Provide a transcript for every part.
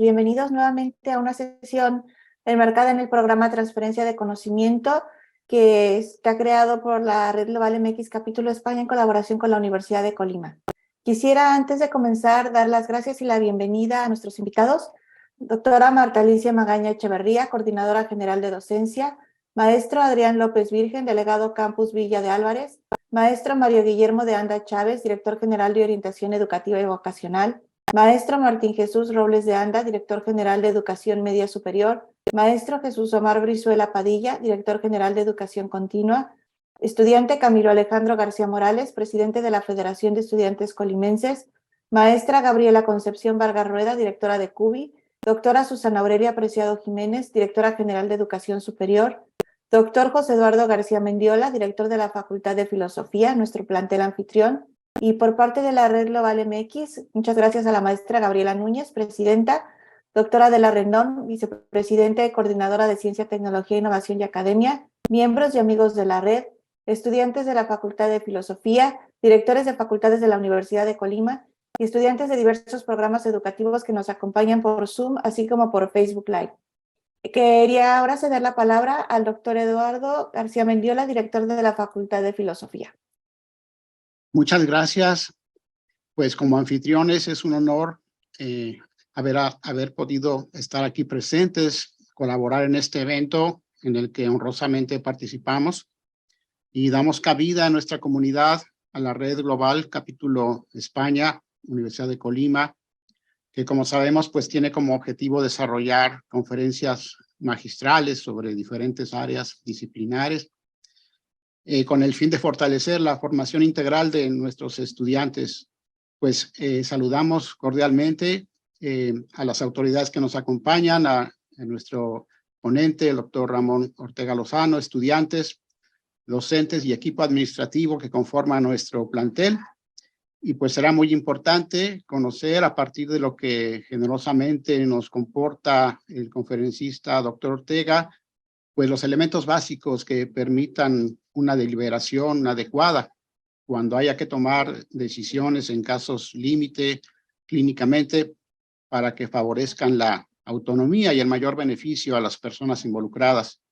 Bienvenidos nuevamente a una sesión enmarcada en el programa Transferencia de Conocimiento que está creado por la Red Global MX Capítulo España en colaboración con la Universidad de Colima. Quisiera, antes de comenzar, dar las gracias y la bienvenida a nuestros invitados. Doctora Marta Alicia Magaña Echeverría, Coordinadora General de Docencia; Maestro Adrián López Virgen, Delegado Campus Villa de Álvarez; Maestro Mario Guillermo de Anda Chávez, Director General de Orientación Educativa y Vocacional; Maestro Martín Jesús Robles de Anda, Director General de Educación Media Superior; Maestro Jesús Omar Brizuela Padilla, Director General de Educación Continua; Estudiante Camilo Alejandro García Morales, Presidente de la Federación de Estudiantes Colimenses; Maestra Gabriela Concepción Vargas Rueda, Directora de CUBI; Doctora Susana Aurelia Preciado Jiménez, Directora General de Educación Superior; Doctor José Eduardo García Mendiola, Director de la Facultad de Filosofía, nuestro plantel anfitrión. Y por parte de la Red Global MX, muchas gracias a la maestra Gabriela Núñez, presidenta; doctora Adela Rendón, vicepresidenta y coordinadora de Ciencia, Tecnología, Innovación y Academia; miembros y amigos de la red; estudiantes de la Facultad de Filosofía; directores de facultades de la Universidad de Colima; y estudiantes de diversos programas educativos que nos acompañan por Zoom, así como por Facebook Live. Quería ahora ceder la palabra al doctor Eduardo García Mendiola, director de la Facultad de Filosofía. Muchas gracias. Pues como anfitriones es un honor haber podido estar aquí presentes, colaborar en este evento en el que honrosamente participamos y damos cabida a nuestra comunidad, a la Red Global Capítulo España, Universidad de Colima, que como sabemos pues tiene como objetivo desarrollar conferencias magistrales sobre diferentes áreas disciplinares con el fin de fortalecer la formación integral de nuestros estudiantes. Pues saludamos cordialmente a las autoridades que nos acompañan, a nuestro ponente, el doctor Ramón Ortega Lozano, estudiantes, docentes y equipo administrativo que conforman nuestro plantel. Y pues será muy importante conocer a partir de lo que generosamente nos comporta el conferencista doctor Ortega, pues los elementos básicos que permitan una deliberación adecuada cuando haya que tomar decisiones en casos límite clínicamente para que favorezcan la autonomía y el mayor beneficio a las personas involucradas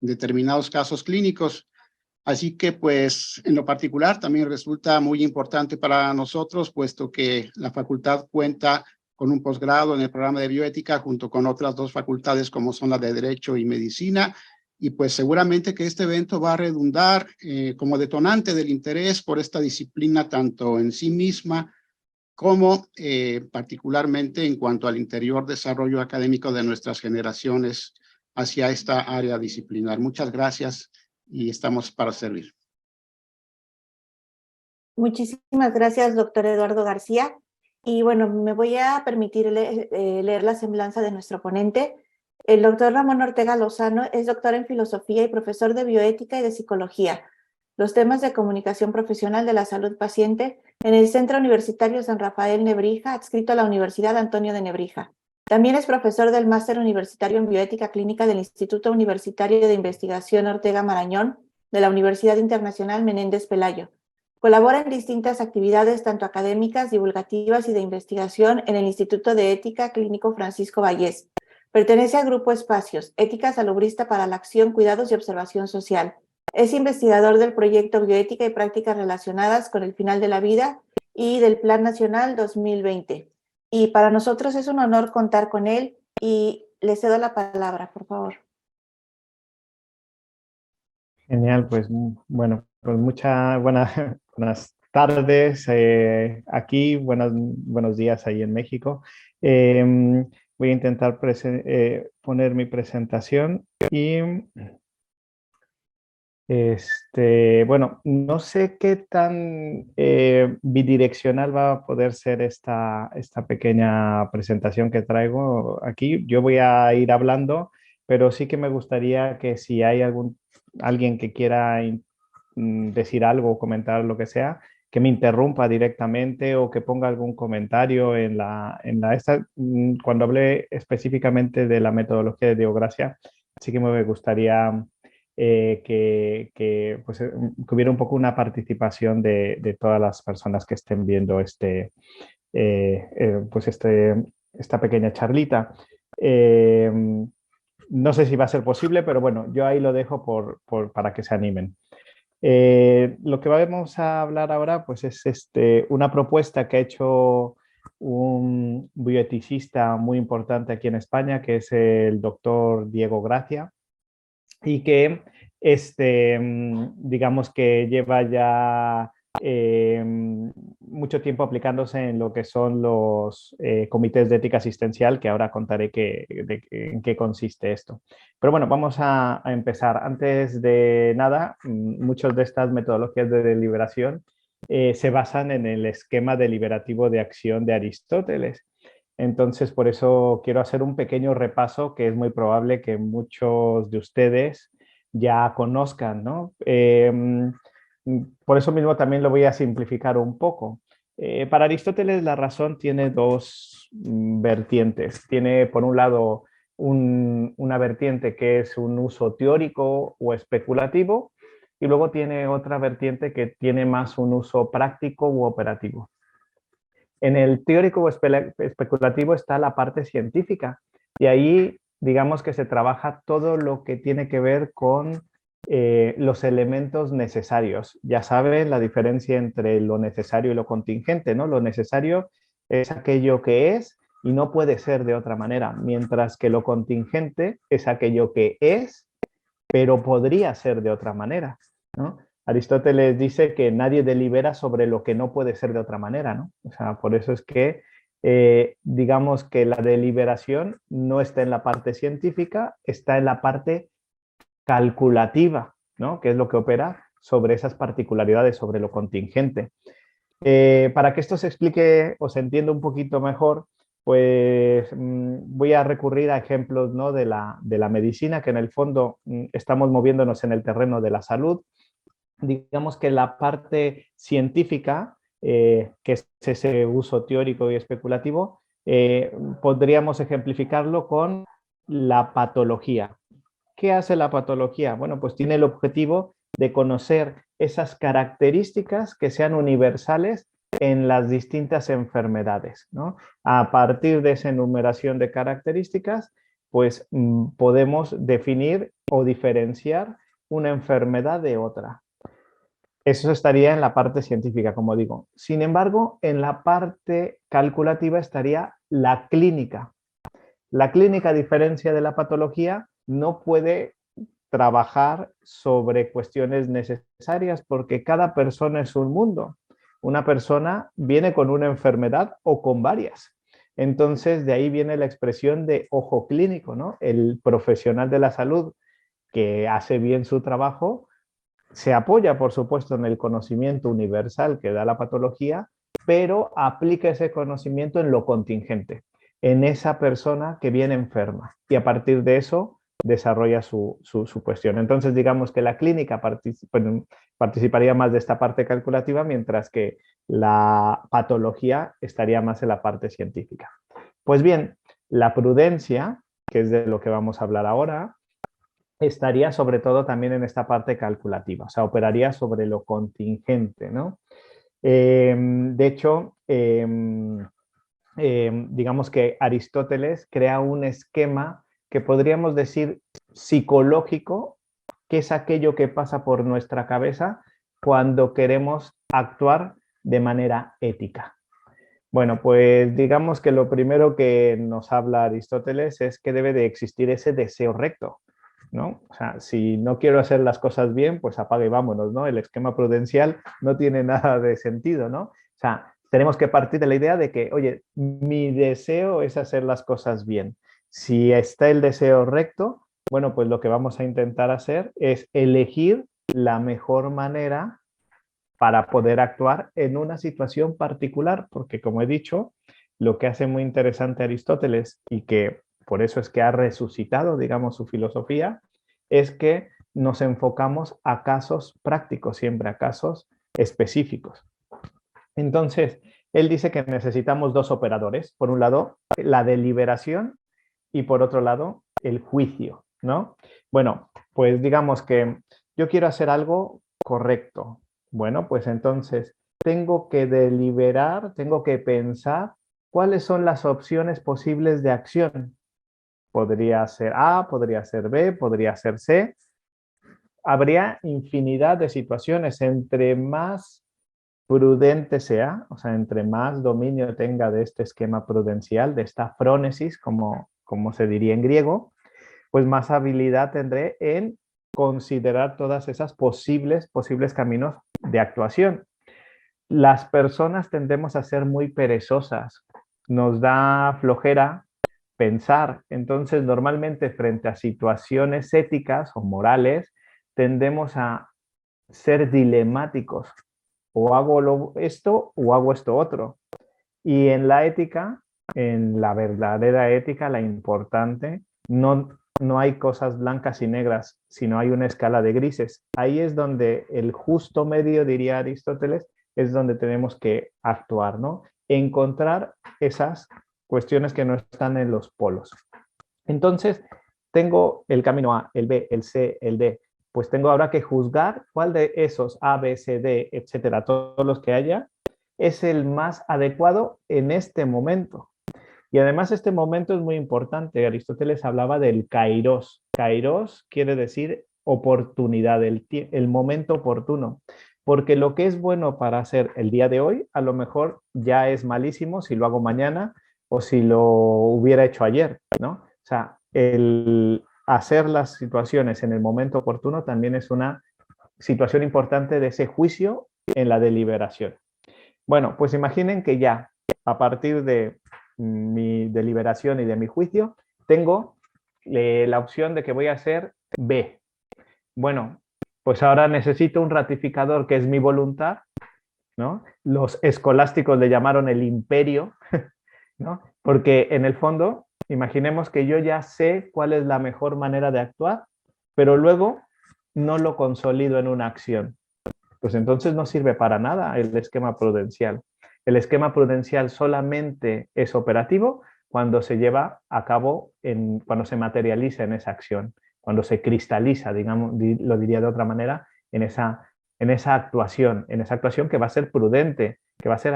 en determinados casos clínicos. Así que, pues, en lo particular también resulta muy importante para nosotros, puesto que la facultad cuenta con un posgrado en el programa de bioética junto con otras dos facultades como son la de Derecho y Medicina, y pues seguramente que este evento va a redundar como detonante del interés por esta disciplina tanto en sí misma como particularmente en cuanto al interior desarrollo académico de nuestras generaciones hacia esta área disciplinar. Muchas gracias y estamos para servir. Muchísimas gracias, doctor Eduardo García. Y bueno, me voy a permitir leer la semblanza de nuestro ponente. El doctor Ramón Ortega Lozano es doctor en filosofía y profesor de bioética y de psicología, los temas de comunicación profesional de la salud paciente en el Centro Universitario San Rafael Nebrija, adscrito a la Universidad Antonio de Nebrija. También es profesor del Máster Universitario en Bioética Clínica del Instituto Universitario de Investigación Ortega Marañón de la Universidad Internacional Menéndez Pelayo. Colabora en distintas actividades, tanto académicas, divulgativas y de investigación en el Instituto de Ética Clínico Francisco Vallés. Pertenece al Grupo Espacios, Ética Salubrista para la Acción, Cuidados y Observación Social. Es investigador del proyecto Bioética y Prácticas Relacionadas con el Final de la Vida y del Plan Nacional 2020. Y para nosotros es un honor contar con él y le cedo la palabra, por favor. Genial, pues bueno, pues buenas tardes aquí, buenos días ahí en México. Voy a intentar poner mi presentación y bueno, no sé qué tan bidireccional va a poder ser esta pequeña presentación que traigo aquí. Yo voy a ir hablando, pero sí que me gustaría que si hay alguien que quiera decir algo o comentar lo que sea, que me interrumpa directamente o que ponga algún comentario cuando hablé específicamente de la metodología de Deogracia. Así que me gustaría que hubiera un poco una participación de todas las personas que estén viendo esta pequeña charlita. No sé si va a ser posible, pero bueno, yo ahí lo dejo para que se animen. Lo que vamos a hablar ahora pues es una propuesta que ha hecho un bioeticista muy importante aquí en España, que es el doctor Diego Gracia, y que digamos que lleva ya mucho tiempo aplicándose en lo que son los comités de ética asistencial, que ahora contaré en qué consiste esto. Pero bueno, vamos a empezar. Antes de nada, muchas de estas metodologías de deliberación se basan en el esquema deliberativo de acción de Aristóteles. Entonces, por eso quiero hacer un pequeño repaso que es muy probable que muchos de ustedes ya conozcan, ¿no? Por eso mismo también lo voy a simplificar un poco. Para Aristóteles la razón tiene dos vertientes. Tiene, por un lado, una vertiente que es un uso teórico o especulativo, y luego tiene otra vertiente que tiene más un uso práctico u operativo. En el teórico o especulativo está la parte científica, y ahí digamos que se trabaja todo lo que tiene que ver con los elementos necesarios. Ya saben la diferencia entre lo necesario y lo contingente, ¿no? Lo necesario es aquello que es y no puede ser de otra manera, mientras que lo contingente es aquello que es, pero podría ser de otra manera, ¿no? Aristóteles dice que nadie delibera sobre lo que no puede ser de otra manera, ¿no? O sea, por eso es que digamos que la deliberación no está en la parte científica, está en la parte calculativa, ¿no? Que es lo que opera sobre esas particularidades, sobre lo contingente. Para que esto se explique o se entienda un poquito mejor, pues voy a recurrir a ejemplos, ¿no? de la medicina, que en el fondo estamos moviéndonos en el terreno de la salud. Digamos que la parte científica, que es ese uso teórico y especulativo, podríamos ejemplificarlo con la patología. ¿Qué hace la patología? Bueno, pues tiene el objetivo de conocer esas características que sean universales en las distintas enfermedades, ¿no? A partir de esa enumeración de características, pues podemos definir o diferenciar una enfermedad de otra. Eso estaría en la parte científica, como digo. Sin embargo, en la parte calculativa estaría la clínica. La clínica, a diferencia de la patología, no puede trabajar sobre cuestiones necesarias porque cada persona es un mundo. Una persona viene con una enfermedad o con varias. Entonces, de ahí viene la expresión de ojo clínico, ¿no? El profesional de la salud que hace bien su trabajo se apoya, por supuesto, en el conocimiento universal que da la patología, pero aplica ese conocimiento en lo contingente, en esa persona que viene enferma, y a partir de eso desarrolla su cuestión. Entonces, digamos que la clínica participaría más de esta parte calculativa, mientras que la patología estaría más en la parte científica. Pues bien, la prudencia, que es de lo que vamos a hablar ahora, estaría sobre todo también en esta parte calculativa, o sea, operaría sobre lo contingente, ¿no? De hecho, digamos que Aristóteles crea un esquema que podríamos decir psicológico, que es aquello que pasa por nuestra cabeza cuando queremos actuar de manera ética. Bueno, pues digamos que lo primero que nos habla Aristóteles es que debe de existir ese deseo recto, ¿no? O sea, si no quiero hacer las cosas bien, pues apaga y vámonos, ¿no? El esquema prudencial no tiene nada de sentido, ¿no? O sea, tenemos que partir de la idea de que, oye, mi deseo es hacer las cosas bien. Si está el deseo recto, bueno, pues lo que vamos a intentar hacer es elegir la mejor manera para poder actuar en una situación particular, porque como he dicho, lo que hace muy interesante Aristóteles y que por eso es que ha resucitado, digamos, su filosofía, es que nos enfocamos a casos prácticos, siempre a casos específicos. Entonces, él dice que necesitamos dos operadores. Por un lado, la deliberación y por otro lado, el juicio, ¿no? Bueno, pues digamos que yo quiero hacer algo correcto. Bueno, pues entonces tengo que deliberar, tengo que pensar ¿cuáles son las opciones posibles de acción? Podría ser A, podría ser B, podría ser C. Habría infinidad de situaciones. Entre más prudente sea, o sea, entre más dominio tenga de este esquema prudencial, de esta frónesis, como se diría en griego, pues más habilidad tendré en considerar todas esas posibles caminos de actuación. Las personas tendemos a ser muy perezosas, nos da flojera pensar, entonces normalmente frente a situaciones éticas o morales tendemos a ser dilemáticos, o hago esto o hago esto otro. Y en la ética, en la verdadera ética, la importante, no hay cosas blancas y negras, sino hay una escala de grises. Ahí es donde el justo medio, diría Aristóteles, es donde tenemos que actuar, ¿no? Encontrar esas cuestiones que no están en los polos. Entonces, tengo el camino A, el B, el C, el D. Pues tengo ahora que juzgar cuál de esos A, B, C, D, etcétera, todos los que haya, es el más adecuado en este momento. Y además este momento es muy importante. Aristóteles hablaba del kairos. Kairos quiere decir oportunidad, el momento oportuno. Porque lo que es bueno para hacer el día de hoy, a lo mejor ya es malísimo si lo hago mañana o si lo hubiera hecho ayer, ¿no? O sea, el hacer las situaciones en el momento oportuno también es una situación importante de ese juicio en la deliberación. Bueno, pues imaginen que ya a partir de mi deliberación y de mi juicio, tengo la opción de que voy a hacer B. Bueno, pues ahora necesito un ratificador que es mi voluntad, ¿no? Los escolásticos le llamaron el imperio, ¿no? Porque en el fondo, imaginemos que yo ya sé cuál es la mejor manera de actuar, pero luego no lo consolido en una acción. Pues entonces no sirve para nada el esquema prudencial. El esquema prudencial solamente es operativo cuando se lleva a cabo, cuando se materializa en esa acción, cuando se cristaliza, digamos, lo diría de otra manera, en esa actuación que va a ser prudente, que va a ser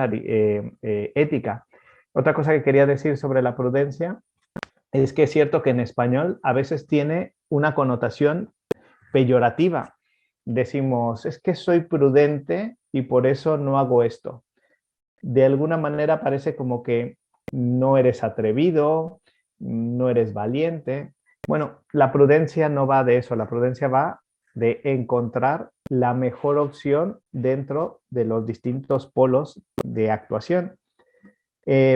ética. Otra cosa que quería decir sobre la prudencia es que es cierto que en español a veces tiene una connotación peyorativa. Decimos, es que soy prudente y por eso no hago esto. De alguna manera parece como que no eres atrevido, no eres valiente. Bueno, la prudencia no va de eso, la prudencia va de encontrar la mejor opción dentro de los distintos polos de actuación.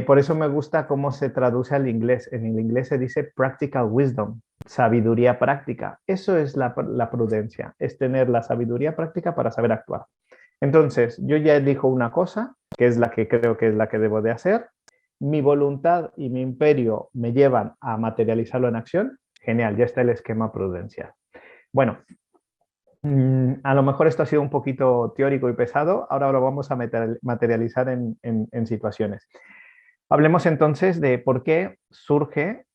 Por eso me gusta cómo se traduce al inglés. En el inglés se dice practical wisdom, sabiduría práctica. Eso es la prudencia, es tener la sabiduría práctica para saber actuar. Entonces, yo ya elijo una cosa, que es la que creo que es la que debo de hacer. Mi voluntad y mi imperio me llevan a materializarlo en acción. Genial, ya está el esquema prudencial. Bueno, a lo mejor esto ha sido un poquito teórico y pesado. Ahora lo vamos a materializar en situaciones. Hablemos entonces de por qué surge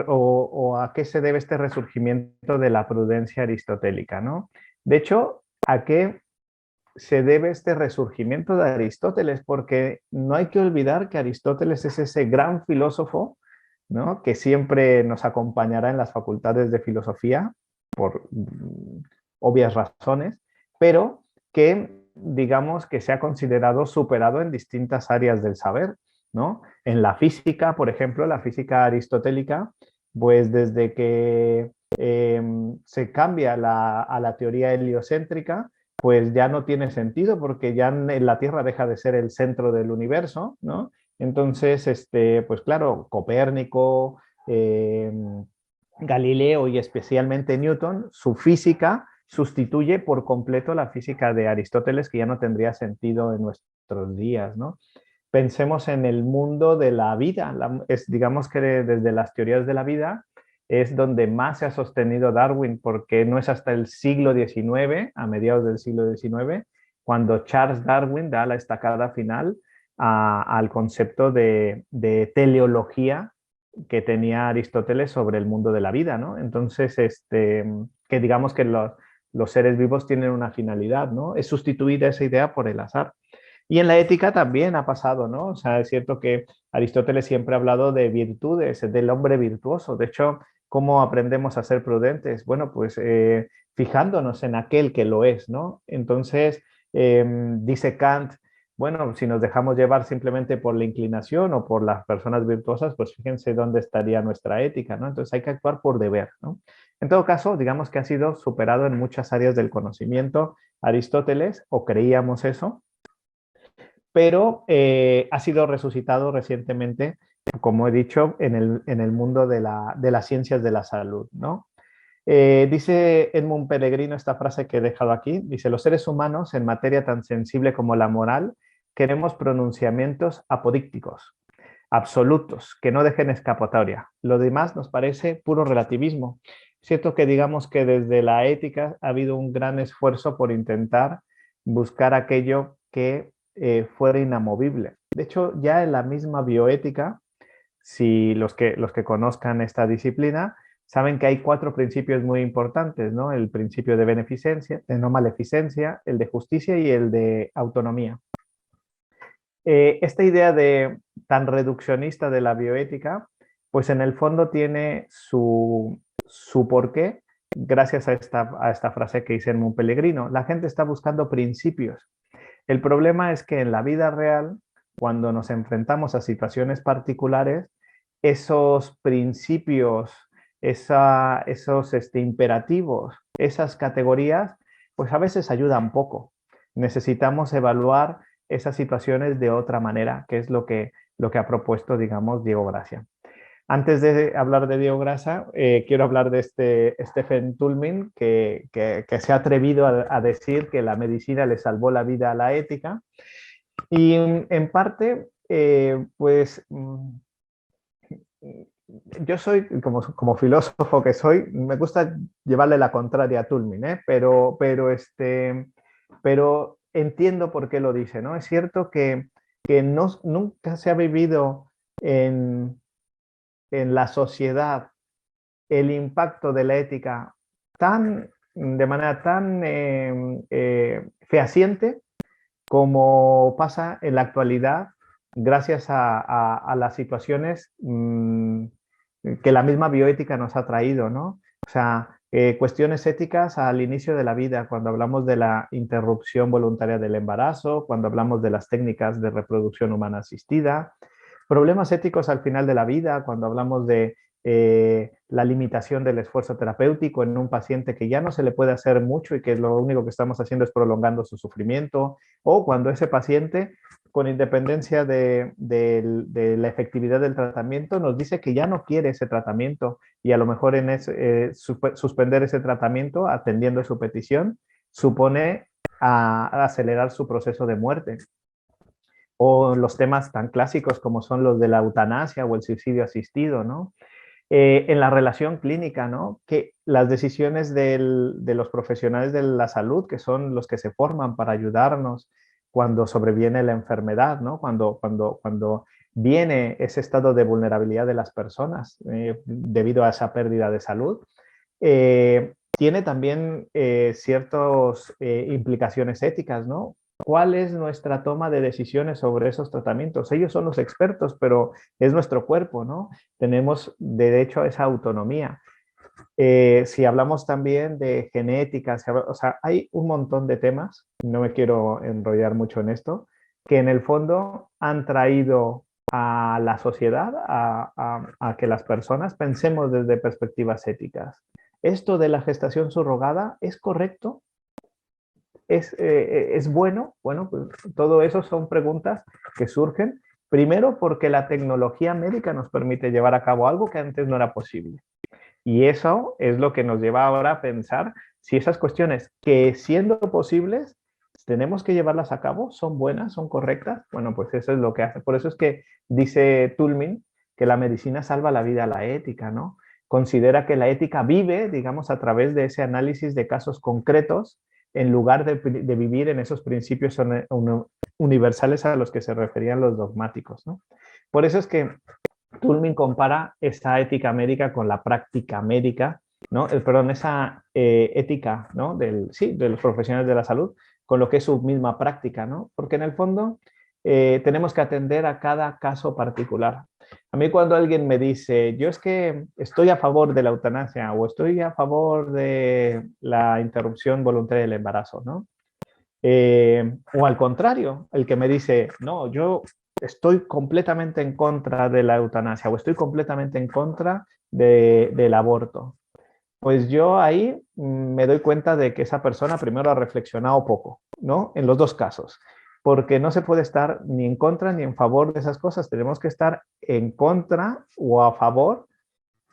o a qué se debe este resurgimiento de la prudencia aristotélica, ¿no? De hecho, ¿a qué se debe este resurgimiento de Aristóteles? Porque no hay que olvidar que Aristóteles es ese gran filósofo, ¿no? Que siempre nos acompañará en las facultades de filosofía por obvias razones, pero que digamos que se ha considerado superado en distintas áreas del saber, ¿no? En la física, por ejemplo, la física aristotélica, pues desde que se cambia a la teoría heliocéntrica, pues ya no tiene sentido porque ya la Tierra deja de ser el centro del universo, ¿no? Entonces, pues claro, Copérnico, Galileo y especialmente Newton, su física sustituye por completo la física de Aristóteles, que ya no tendría sentido en nuestros días, ¿no? Pensemos en el mundo de la vida. Digamos que desde las teorías de la vida es donde más se ha sostenido Darwin, porque no es hasta el siglo XIX, a mediados del siglo XIX, cuando Charles Darwin da la estacada final al concepto de teleología que tenía Aristóteles sobre el mundo de la vida, ¿no? Entonces, que digamos que los seres vivos tienen una finalidad, ¿no? Es sustituir esa idea por el azar. Y en la ética también ha pasado, ¿no? O sea, es cierto que Aristóteles siempre ha hablado de virtudes, del hombre virtuoso. De hecho, ¿cómo aprendemos a ser prudentes? Bueno, pues fijándonos en aquel que lo es, ¿no? Entonces, dice Kant, bueno, si nos dejamos llevar simplemente por la inclinación o por las personas virtuosas, pues fíjense dónde estaría nuestra ética, ¿no? Entonces hay que actuar por deber, ¿no? En todo caso, digamos que ha sido superado en muchas áreas del conocimiento Aristóteles, o creíamos eso, pero ha sido resucitado recientemente, como he dicho, en el mundo de las ciencias de la salud, ¿no? Dice Edmund Pellegrino esta frase que he dejado aquí, dice, los seres humanos en materia tan sensible como la moral queremos pronunciamientos apodícticos, absolutos, que no dejen escapatoria. Lo demás nos parece puro relativismo. Cierto que digamos que desde la ética ha habido un gran esfuerzo por intentar buscar aquello que fuera inamovible. De hecho, ya en la misma bioética, si los que conozcan esta disciplina, saben que hay 4 principios muy importantes, ¿no? El principio de beneficencia, de no maleficencia, el de justicia y el de autonomía. Esta idea tan reduccionista de la bioética, pues en el fondo tiene su porqué gracias a esta frase que dice Edmund Pellegrino. La gente está buscando principios. El problema es que en la vida real, cuando nos enfrentamos a situaciones particulares, esos principios, esos imperativos, esas categorías, pues a veces ayudan poco. Necesitamos evaluar esas situaciones de otra manera, que es lo que ha propuesto, digamos, Diego Gracia. Antes de hablar de Diego Gracia, quiero hablar de Stephen Toulmin, que se ha atrevido a decir que la medicina le salvó la vida a la ética. Y en parte, pues yo soy, como filósofo que soy, me gusta llevarle la contraria a Toulmin, ¿eh? Pero entiendo por qué lo dice, ¿no? Es cierto que nunca se ha vivido en la sociedad el impacto de la ética de manera tan fehaciente como pasa en la actualidad gracias a las situaciones que la misma bioética nos ha traído, ¿no? O sea, cuestiones éticas al inicio de la vida, cuando hablamos de la interrupción voluntaria del embarazo, cuando hablamos de las técnicas de reproducción humana asistida, problemas éticos al final de la vida, cuando hablamos de la limitación del esfuerzo terapéutico en un paciente que ya no se le puede hacer mucho y que lo único que estamos haciendo es prolongando su sufrimiento, o cuando ese paciente, con independencia de la efectividad del tratamiento, nos dice que ya no quiere ese tratamiento y a lo mejor suspender ese tratamiento atendiendo su petición supone a acelerar su proceso de muerte. O los temas tan clásicos como son los de la eutanasia o el suicidio asistido, ¿no? En la relación clínica, ¿no? Que las decisiones de los profesionales de la salud, que son los que se forman para ayudarnos cuando sobreviene la enfermedad, ¿no? Cuando viene ese estado de vulnerabilidad de las personas debido a esa pérdida de salud, tiene también ciertas implicaciones éticas, ¿no? ¿Cuál es nuestra toma de decisiones sobre esos tratamientos? Ellos son los expertos, pero es nuestro cuerpo, ¿no? Tenemos derecho a esa autonomía. Si hablamos también de genética, o sea, hay un montón de temas, no me quiero enrollar mucho en esto, que en el fondo han traído a la sociedad a que las personas pensemos desde perspectivas éticas. ¿Esto de la gestación subrogada es correcto? ¿Es bueno? Bueno, pues todo eso son preguntas que surgen, primero porque la tecnología médica nos permite llevar a cabo algo que antes no era posible. Y eso es lo que nos lleva ahora a pensar si esas cuestiones que siendo posibles tenemos que llevarlas a cabo, son buenas, son correctas. Bueno, pues eso es lo que hace. Por eso es que dice Toulmin que la medicina salva la vida a la ética, ¿no? Considera que la ética vive, digamos, a través de ese análisis de casos concretos en lugar de vivir en esos principios universales a los que se referían los dogmáticos, ¿no? Por eso es que Toulmin compara esta ética médica con la práctica médica, ¿no? Perdón, esa ética, ¿no? de los profesionales de la salud con lo que es su misma práctica, ¿no? Porque en el fondo tenemos que atender a cada caso particular. A mí cuando alguien me dice, yo es que estoy a favor de la eutanasia o estoy a favor de la interrupción voluntaria del embarazo, ¿no? O al contrario, el que me dice, no, yo estoy completamente en contra de la eutanasia o estoy completamente en contra del aborto. Pues yo ahí me doy cuenta de que esa persona primero ha reflexionado poco, ¿no? En los dos casos, porque no se puede estar ni en contra ni en favor de esas cosas. Tenemos que estar en contra o a favor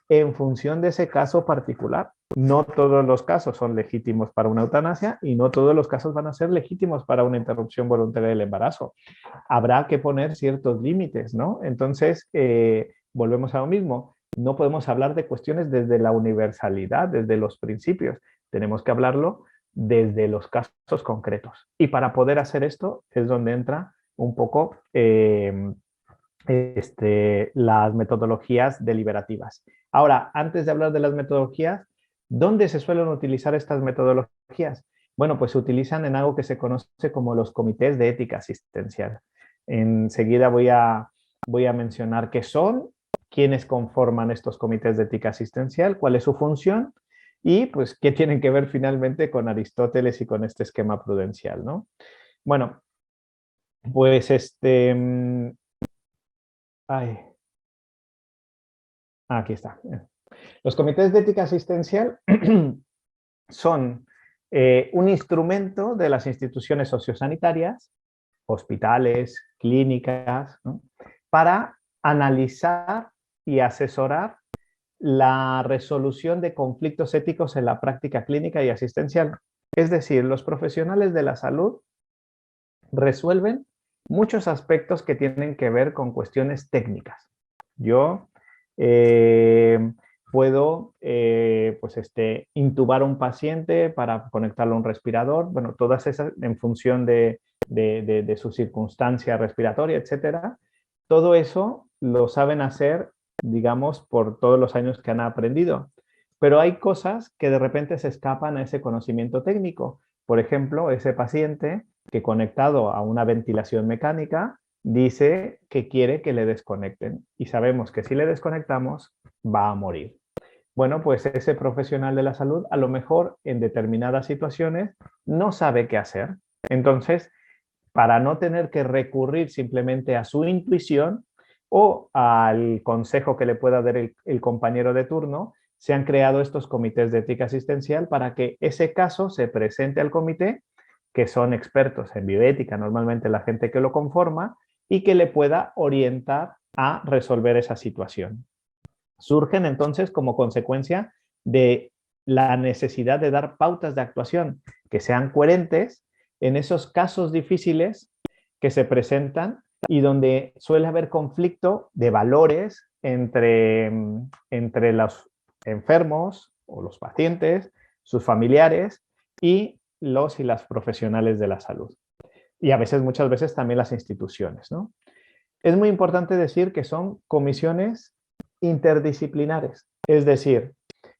en función de ese caso particular. No todos los casos son legítimos para una eutanasia y no todos los casos van a ser legítimos para una interrupción voluntaria del embarazo. Habrá que poner ciertos límites, ¿no? Entonces, volvemos a lo mismo. No podemos hablar de cuestiones desde la universalidad, desde los principios. Tenemos que hablarlo desde los casos concretos. Y para poder hacer esto es donde entra un poco las metodologías deliberativas. Ahora, antes de hablar de las metodologías, ¿dónde se suelen utilizar estas metodologías? Bueno, pues se utilizan en algo que se conoce como los comités de ética asistencial. Enseguida voy a mencionar qué son, quiénes conforman estos comités de ética asistencial, cuál es su función y pues qué tienen que ver finalmente con Aristóteles y con este esquema prudencial, ¿no? Bueno, pues aquí está. Los comités de ética asistencial son un instrumento de las instituciones sociosanitarias, hospitales, clínicas, ¿no? Para analizar y asesorar la resolución de conflictos éticos en la práctica clínica y asistencial. Es decir, los profesionales de la salud resuelven muchos aspectos que tienen que ver con cuestiones técnicas. Yo puedo intubar a un paciente para conectarlo a un respirador, bueno, todas esas en función de su circunstancia respiratoria, etcétera. Todo eso lo saben hacer, digamos, por todos los años que han aprendido. Pero hay cosas que de repente se escapan a ese conocimiento técnico. Por ejemplo, ese paciente que conectado a una ventilación mecánica dice que quiere que le desconecten y sabemos que si le desconectamos va a morir. Bueno, pues ese profesional de la salud a lo mejor en determinadas situaciones no sabe qué hacer. Entonces, para no tener que recurrir simplemente a su intuición o al consejo que le pueda dar el compañero de turno, se han creado estos comités de ética asistencial para que ese caso se presente al comité, que son expertos en bioética, normalmente la gente que lo conforma, y que le pueda orientar a resolver esa situación. Surgen entonces como consecuencia de la necesidad de dar pautas de actuación que sean coherentes en esos casos difíciles que se presentan y donde suele haber conflicto de valores entre los enfermos o los pacientes, sus familiares y los y las profesionales de la salud. Y a veces, muchas veces también las instituciones, ¿no? Es muy importante decir que son comisiones interdisciplinares, es decir,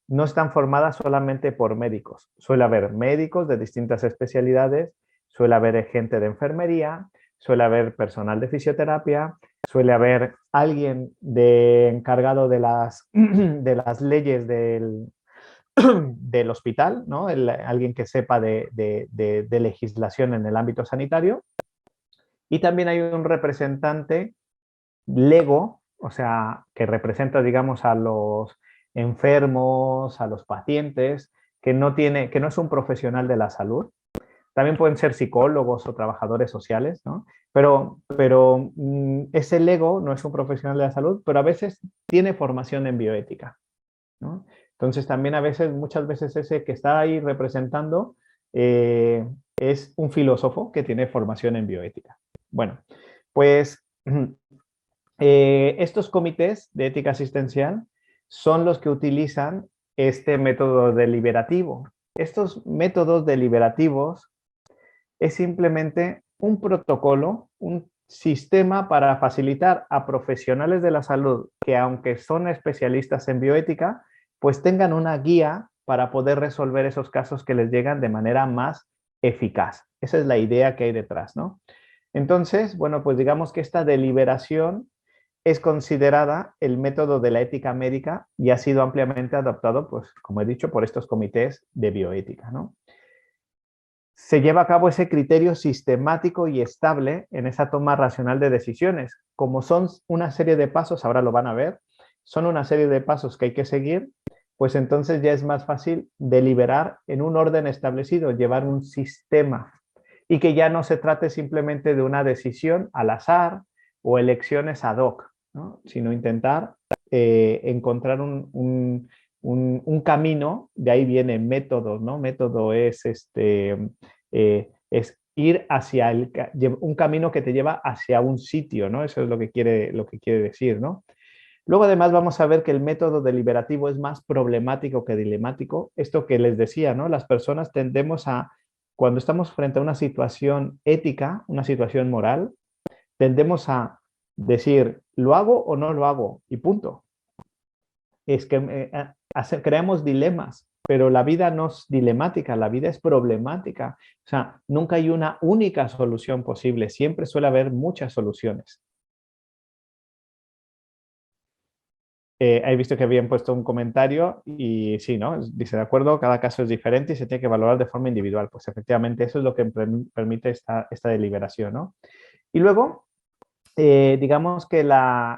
no están formadas solamente por médicos. Suele haber médicos de distintas especialidades, suele haber gente de enfermería, suele haber personal de fisioterapia, suele haber alguien encargado de las leyes del hospital, ¿no? Alguien que sepa de legislación en el ámbito sanitario. Y también hay un representante lego, o sea, que representa, digamos, a los enfermos, a los pacientes, que no es un profesional de la salud. También pueden ser psicólogos o trabajadores sociales, ¿no? Pero ese lego no es un profesional de la salud, pero a veces tiene formación en bioética, ¿no? Entonces también muchas veces ese que está ahí representando es un filósofo que tiene formación en bioética. Bueno, pues estos comités de ética asistencial son los que utilizan este método deliberativo. Estos métodos deliberativos es simplemente un protocolo, un sistema para facilitar a profesionales de la salud que, aunque son especialistas en bioética, pues tengan una guía para poder resolver esos casos que les llegan de manera más eficaz. Esa es la idea que hay detrás, ¿no? Entonces, bueno, pues digamos que esta deliberación es considerada el método de la ética médica y ha sido ampliamente adoptado, pues, como he dicho, por estos comités de bioética, ¿no? Se lleva a cabo ese criterio sistemático y estable en esa toma racional de decisiones. Como son una serie de pasos, ahora lo van a ver, son una serie de pasos que hay que seguir, pues entonces ya es más fácil deliberar en un orden establecido, llevar un sistema y que ya no se trate simplemente de una decisión al azar o elecciones ad hoc, ¿no? Sino intentar encontrar un camino, de ahí viene método, ¿no? Método es, es ir hacia un camino que te lleva hacia un sitio, ¿no? Eso es lo que quiere decir, ¿no? Luego, además, vamos a ver que el método deliberativo es más problemático que dilemático. Esto que les decía, ¿no? Las personas tendemos a, cuando estamos frente a una situación ética, una situación moral, tendemos a decir, ¿lo hago o no lo hago? Y punto. Es que creamos dilemas, pero la vida no es dilemática, la vida es problemática. O sea, nunca hay una única solución posible, siempre suele haber muchas soluciones. He visto que habían puesto un comentario y sí, ¿no? Dice, de acuerdo, cada caso es diferente y se tiene que valorar de forma individual. Pues efectivamente eso es lo que permite esta deliberación, ¿no? Y luego, digamos que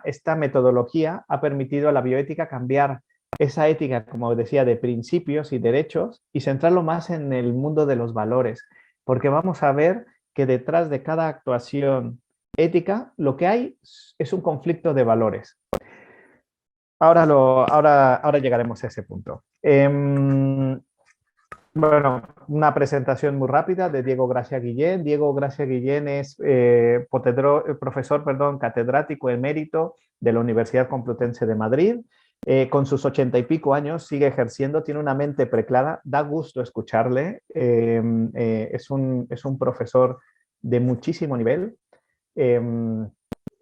esta metodología ha permitido a la bioética cambiar esa ética, como decía, de principios y derechos y centrarlo más en el mundo de los valores, porque vamos a ver que detrás de cada actuación ética lo que hay es un conflicto de valores. Ahora llegaremos a ese punto. Bueno, una presentación muy rápida de Diego Gracia Guillén. Diego Gracia Guillén es profesor, catedrático emérito de la Universidad Complutense de Madrid. Con sus 80 y pico años sigue ejerciendo, tiene una mente preclara, da gusto escucharle. Es un profesor de muchísimo nivel.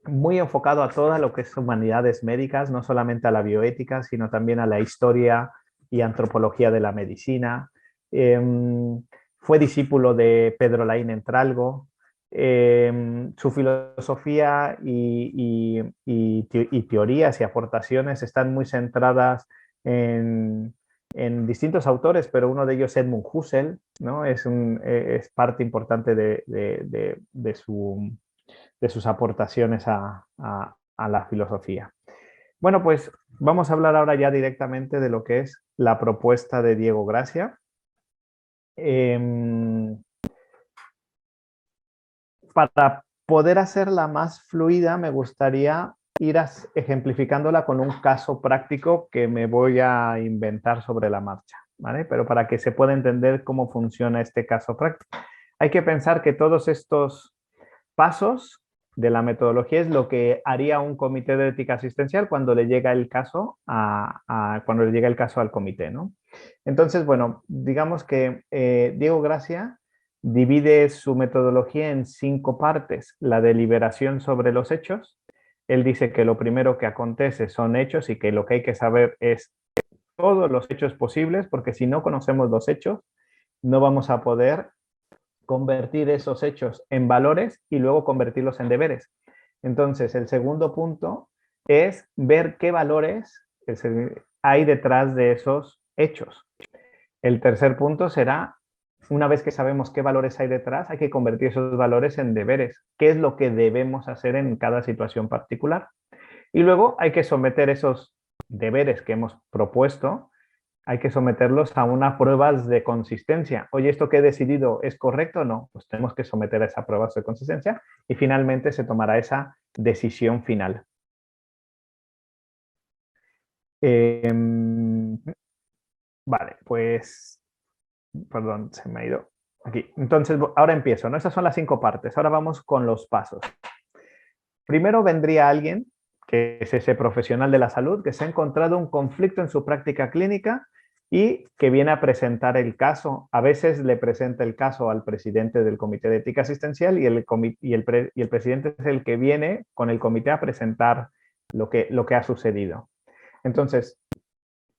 Muy enfocado a todo lo que es humanidades médicas, no solamente a la bioética, sino también a la historia y antropología de la medicina. Fue discípulo de Pedro Laín Entralgo. Su filosofía y teorías y aportaciones están muy centradas en distintos autores, pero uno de ellos es Edmund Husserl, ¿no? Es parte importante de sus aportaciones a la filosofía. Bueno, pues vamos a hablar ahora ya directamente de lo que es la propuesta de Diego Gracia. Para poder hacerla más fluida, me gustaría ir ejemplificándola con un caso práctico que me voy a inventar sobre la marcha, ¿vale? Pero para que se pueda entender cómo funciona este caso práctico. Hay que pensar que todos estos pasos de la metodología es lo que haría un comité de ética asistencial cuando le llega el caso al comité, ¿no? Entonces, bueno, digamos que Diego Gracia divide su metodología en 5 partes. La deliberación sobre los hechos. Él dice que lo primero que acontece son hechos y que lo que hay que saber es todos los hechos posibles, porque si no conocemos los hechos, no vamos a poder convertir esos hechos en valores y luego convertirlos en deberes. Entonces, el segundo punto es ver qué valores hay detrás de esos hechos. El tercer punto será, una vez que sabemos qué valores hay detrás, hay que convertir esos valores en deberes. ¿Qué es lo que debemos hacer en cada situación particular? Y luego hay que someter esos deberes que hemos propuesto, hay que someterlos a unas pruebas de consistencia. Oye, ¿esto que he decidido es correcto o no? Pues tenemos que someter a esas pruebas de consistencia y finalmente se tomará esa decisión final. Vale, pues, perdón, se me ha ido aquí. Entonces, ahora empiezo, ¿no? Esas son las 5 partes. Ahora vamos con los pasos. Primero vendría alguien, que es ese profesional de la salud, que se ha encontrado un conflicto en su práctica clínica y que viene a presentar el caso. A veces le presenta el caso al presidente del Comité de Ética Asistencial y el presidente es el que viene con el comité a presentar lo que ha sucedido. Entonces,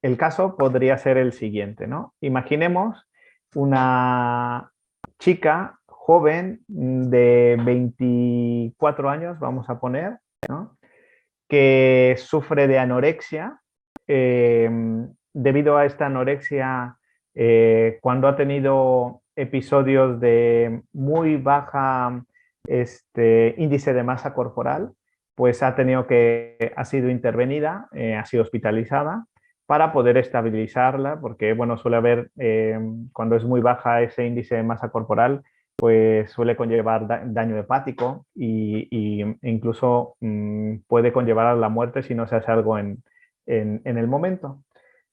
el caso podría ser el siguiente, ¿no? Imaginemos una chica, joven, de 24 años, vamos a poner, ¿no? Que sufre de anorexia. Debido a esta anorexia, cuando ha tenido episodios de muy baja índice de masa corporal, pues ha sido intervenida, ha sido hospitalizada para poder estabilizarla, porque bueno, suele haber, cuando es muy baja ese índice de masa corporal, pues suele conllevar daño hepático e incluso puede conllevar a la muerte si no se hace algo en el momento.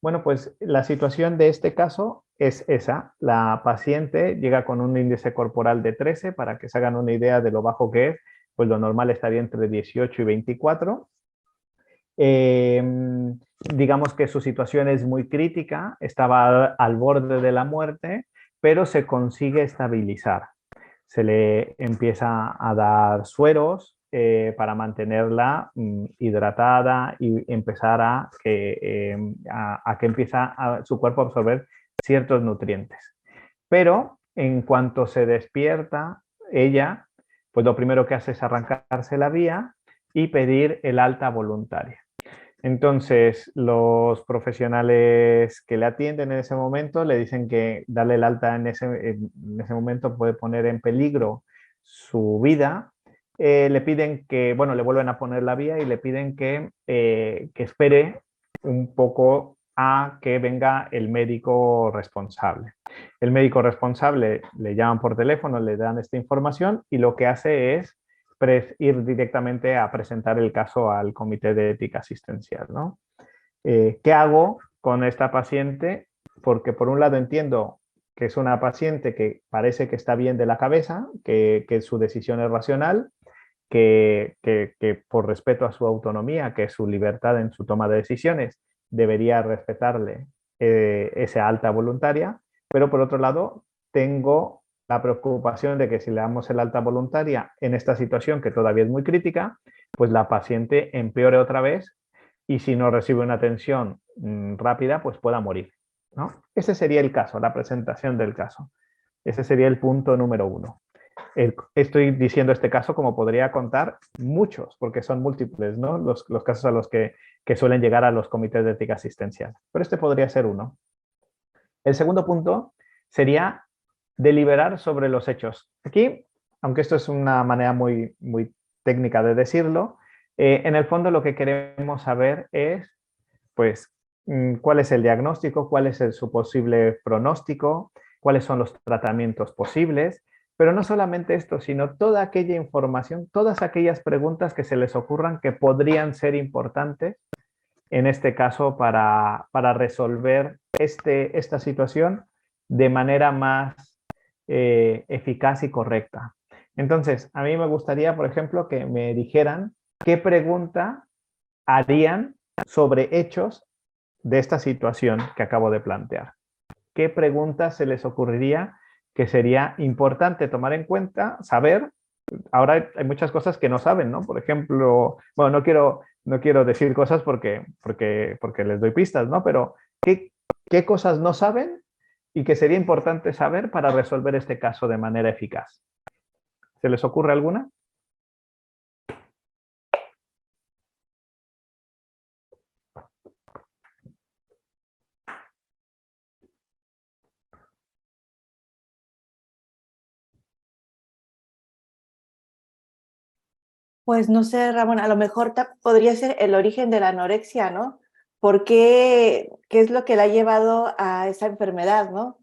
Bueno, pues la situación de este caso es esa. La paciente llega con un índice corporal de 13, para que se hagan una idea de lo bajo que es, pues lo normal estaría entre 18 y 24. Digamos que su situación es muy crítica, estaba al borde de la muerte, pero se consigue estabilizar. Se le empieza a dar sueros para mantenerla hidratada y empezar a que empieza su cuerpo a absorber ciertos nutrientes. Pero en cuanto se despierta ella, pues lo primero que hace es arrancarse la vía y pedir el alta voluntaria. Entonces, los profesionales que le atienden en ese momento le dicen que darle el alta en ese momento puede poner en peligro su vida. Le piden que, bueno, le vuelven a poner la vía y le piden que espere un poco a que venga el médico responsable. El médico responsable le llaman por teléfono, le dan esta información y lo que hace es ir directamente a presentar el caso al Comité de Ética Asistencial, ¿no? ¿Qué hago con esta paciente? Porque por un lado entiendo que es una paciente que parece que está bien de la cabeza, que su decisión es racional, que por respeto a su autonomía, que es su libertad en su toma de decisiones, debería respetarle esa alta voluntaria, pero por otro lado tengo la preocupación de que si le damos el alta voluntaria en esta situación que todavía es muy crítica, pues la paciente empeore otra vez y si no recibe una atención rápida, pues pueda morir, ¿no? Ese sería el caso, la presentación del caso. Ese sería el punto número 1. Estoy diciendo este caso como podría contar muchos, porque son múltiples, ¿no? Los casos a los que suelen llegar a los comités de ética asistencial. Pero este podría ser uno. El segundo punto sería deliberar sobre los hechos. Aquí, aunque esto es una manera muy, muy técnica de decirlo, en el fondo lo que queremos saber es, pues, cuál es el diagnóstico, cuál es su posible pronóstico, cuáles son los tratamientos posibles, pero no solamente esto, sino toda aquella información, todas aquellas preguntas que se les ocurran que podrían ser importantes, en este caso, para resolver esta situación de manera más eficaz y correcta. Entonces, a mí me gustaría, por ejemplo, que me dijeran qué pregunta harían sobre hechos de esta situación que acabo de plantear. ¿Qué preguntas se les ocurriría que sería importante tomar en cuenta, saber? Ahora hay muchas cosas que no saben, ¿no? Por ejemplo, bueno, no quiero decir cosas porque les doy pistas, ¿no? Pero ¿qué cosas no saben y que sería importante saber para resolver este caso de manera eficaz? ¿Se les ocurre alguna? Pues no sé, Ramón, a lo mejor podría ser el origen de la anorexia, ¿no? ¿Por qué? ¿Qué es lo que la ha llevado a esa enfermedad, no?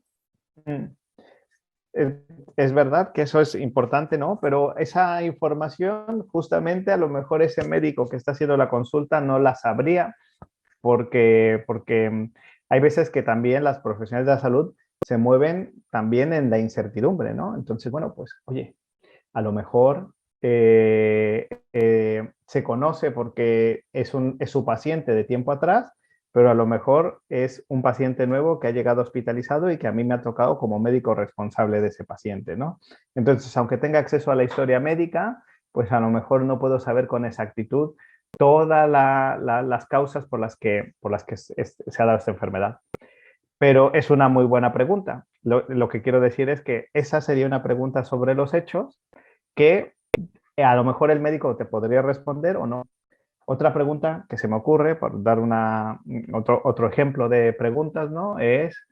Es verdad que eso es importante, ¿no? Pero esa información, justamente a lo mejor ese médico que está haciendo la consulta no la sabría porque hay veces que también las profesionales de la salud se mueven también en la incertidumbre, ¿no? Entonces, bueno, pues, oye, a lo mejor se conoce porque es su paciente de tiempo atrás, pero a lo mejor es un paciente nuevo que ha llegado hospitalizado y que a mí me ha tocado como médico responsable de ese paciente, ¿no? Entonces, aunque tenga acceso a la historia médica, pues a lo mejor no puedo saber con exactitud todas las causas por las que se ha dado esta enfermedad. pero es una muy buena pregunta. Lo que quiero decir es que esa sería una pregunta sobre los hechos que a lo mejor el médico te podría responder o no. Otra pregunta que se me ocurre, por dar otro ejemplo de preguntas, ¿no? Es,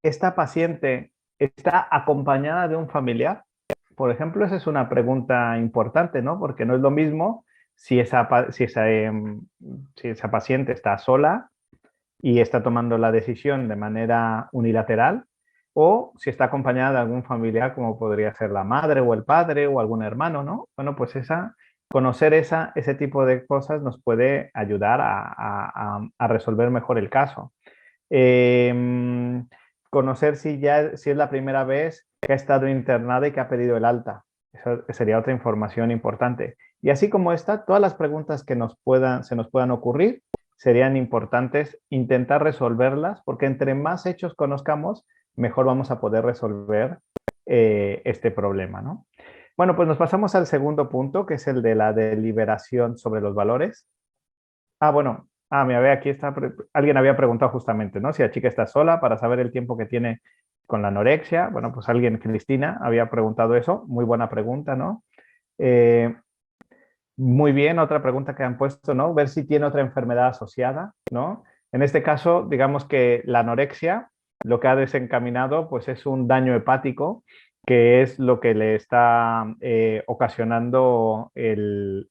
¿esta paciente está acompañada de un familiar? Por ejemplo, esa es una pregunta importante, ¿no? Porque no es lo mismo si si esa paciente está sola y está tomando la decisión de manera unilateral, o si está acompañada de algún familiar, como podría ser la madre o el padre o algún hermano, ¿no? Bueno, pues conocer ese tipo de cosas nos puede ayudar a resolver mejor el caso. Conocer si es la primera vez que ha estado internada y que ha pedido el alta. Eso sería otra información importante. Y así como esta, todas las preguntas que se nos puedan ocurrir serían importantes intentar resolverlas, porque entre más hechos conozcamos, mejor vamos a poder resolver este problema, ¿no? Bueno, pues nos pasamos al segundo punto, que es el de la deliberación sobre los valores. Bueno. Mira, ve, aquí está. Alguien había preguntado justamente, ¿no? Si la chica está sola para saber el tiempo que tiene con la anorexia. Bueno, pues Cristina, había preguntado eso. Muy buena pregunta, ¿no? Muy bien, otra pregunta que han puesto, ¿no? Ver si tiene otra enfermedad asociada, ¿no? En este caso, digamos que la anorexia lo que ha desencaminado, pues es un daño hepático, que es lo que le está ocasionando el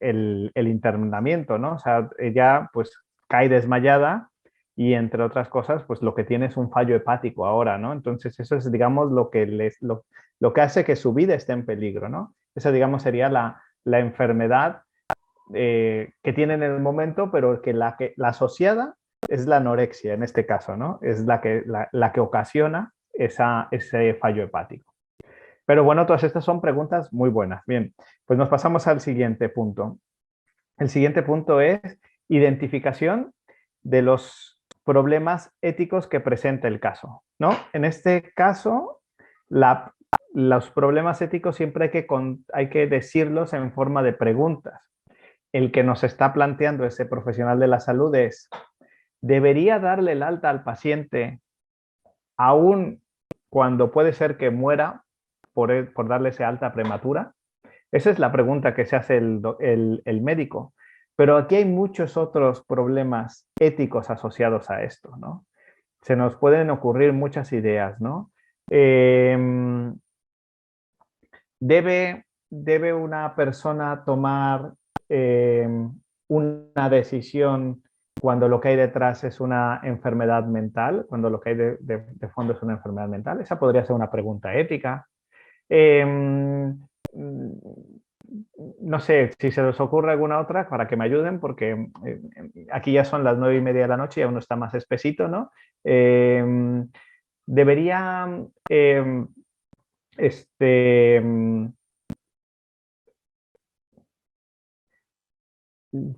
internamiento, ¿no? O sea, ella pues cae desmayada y entre otras cosas, pues lo que tiene es un fallo hepático ahora, ¿no? Entonces eso es, digamos, lo que hace que su vida esté en peligro, ¿no? Esa, digamos, sería la enfermedad que tiene en el momento, pero que la asociada es la anorexia en este caso, ¿no? Es la que ocasiona ese fallo hepático. Pero bueno, todas estas son preguntas muy buenas. Bien, pues nos pasamos al siguiente punto. El siguiente punto es identificación de los problemas éticos que presenta el caso, ¿no? En este caso, los problemas éticos siempre hay que decirlos en forma de preguntas. El que nos está planteando ese profesional de la salud es, ¿debería darle el alta al paciente aún cuando puede ser que muera por darle ese alta prematura? Esa es la pregunta que se hace el médico. Pero aquí hay muchos otros problemas éticos asociados a esto, ¿no? Se nos pueden ocurrir muchas ideas, ¿no? ¿Debe una persona tomar una decisión cuando lo que hay detrás es una enfermedad mental? Cuando lo que hay de fondo es una enfermedad mental. Esa podría ser una pregunta ética. No sé si se les ocurre alguna otra para que me ayuden, porque aquí ya son las 9:30 de la noche y aún no está más espesito, ¿no? Debería,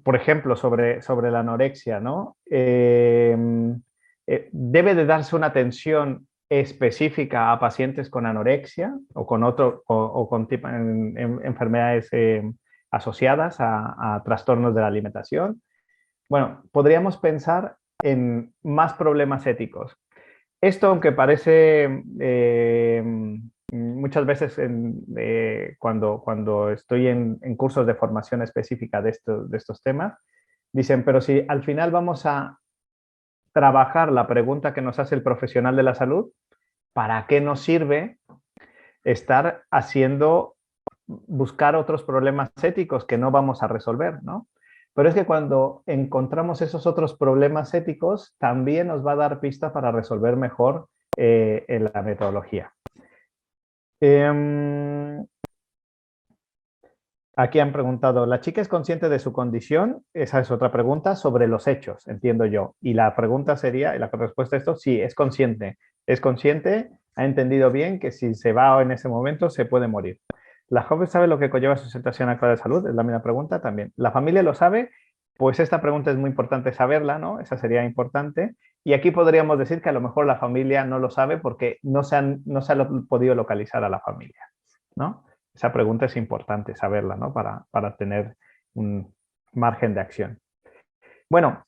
por ejemplo, sobre la anorexia, ¿no? Debe de darse una atención específica a pacientes con anorexia o con enfermedades asociadas a trastornos de la alimentación. Bueno, podríamos pensar en más problemas éticos. Esto, aunque parece muchas veces cuando estoy en cursos de formación específica de estos temas, dicen, pero si al final vamos a trabajar la pregunta que nos hace el profesional de la salud, ¿para qué nos sirve estar buscar otros problemas éticos que no vamos a resolver, ¿no? Pero es que cuando encontramos esos otros problemas éticos, también nos va a dar pista para resolver mejor en la metodología. Aquí han preguntado, ¿la chica es consciente de su condición? Esa es otra pregunta sobre los hechos, entiendo yo. Y la pregunta sería, y la respuesta a esto, sí, es consciente. Es consciente, ha entendido bien que si se va en ese momento se puede morir. ¿La joven sabe lo que conlleva su situación actual de salud? Es la misma pregunta también. ¿La familia lo sabe? Pues esta pregunta es muy importante saberla, ¿no? Esa sería importante. Y aquí podríamos decir que a lo mejor la familia no lo sabe porque no se ha podido localizar a la familia, ¿no? Esa pregunta es importante saberla, ¿no? Para tener un margen de acción. Bueno,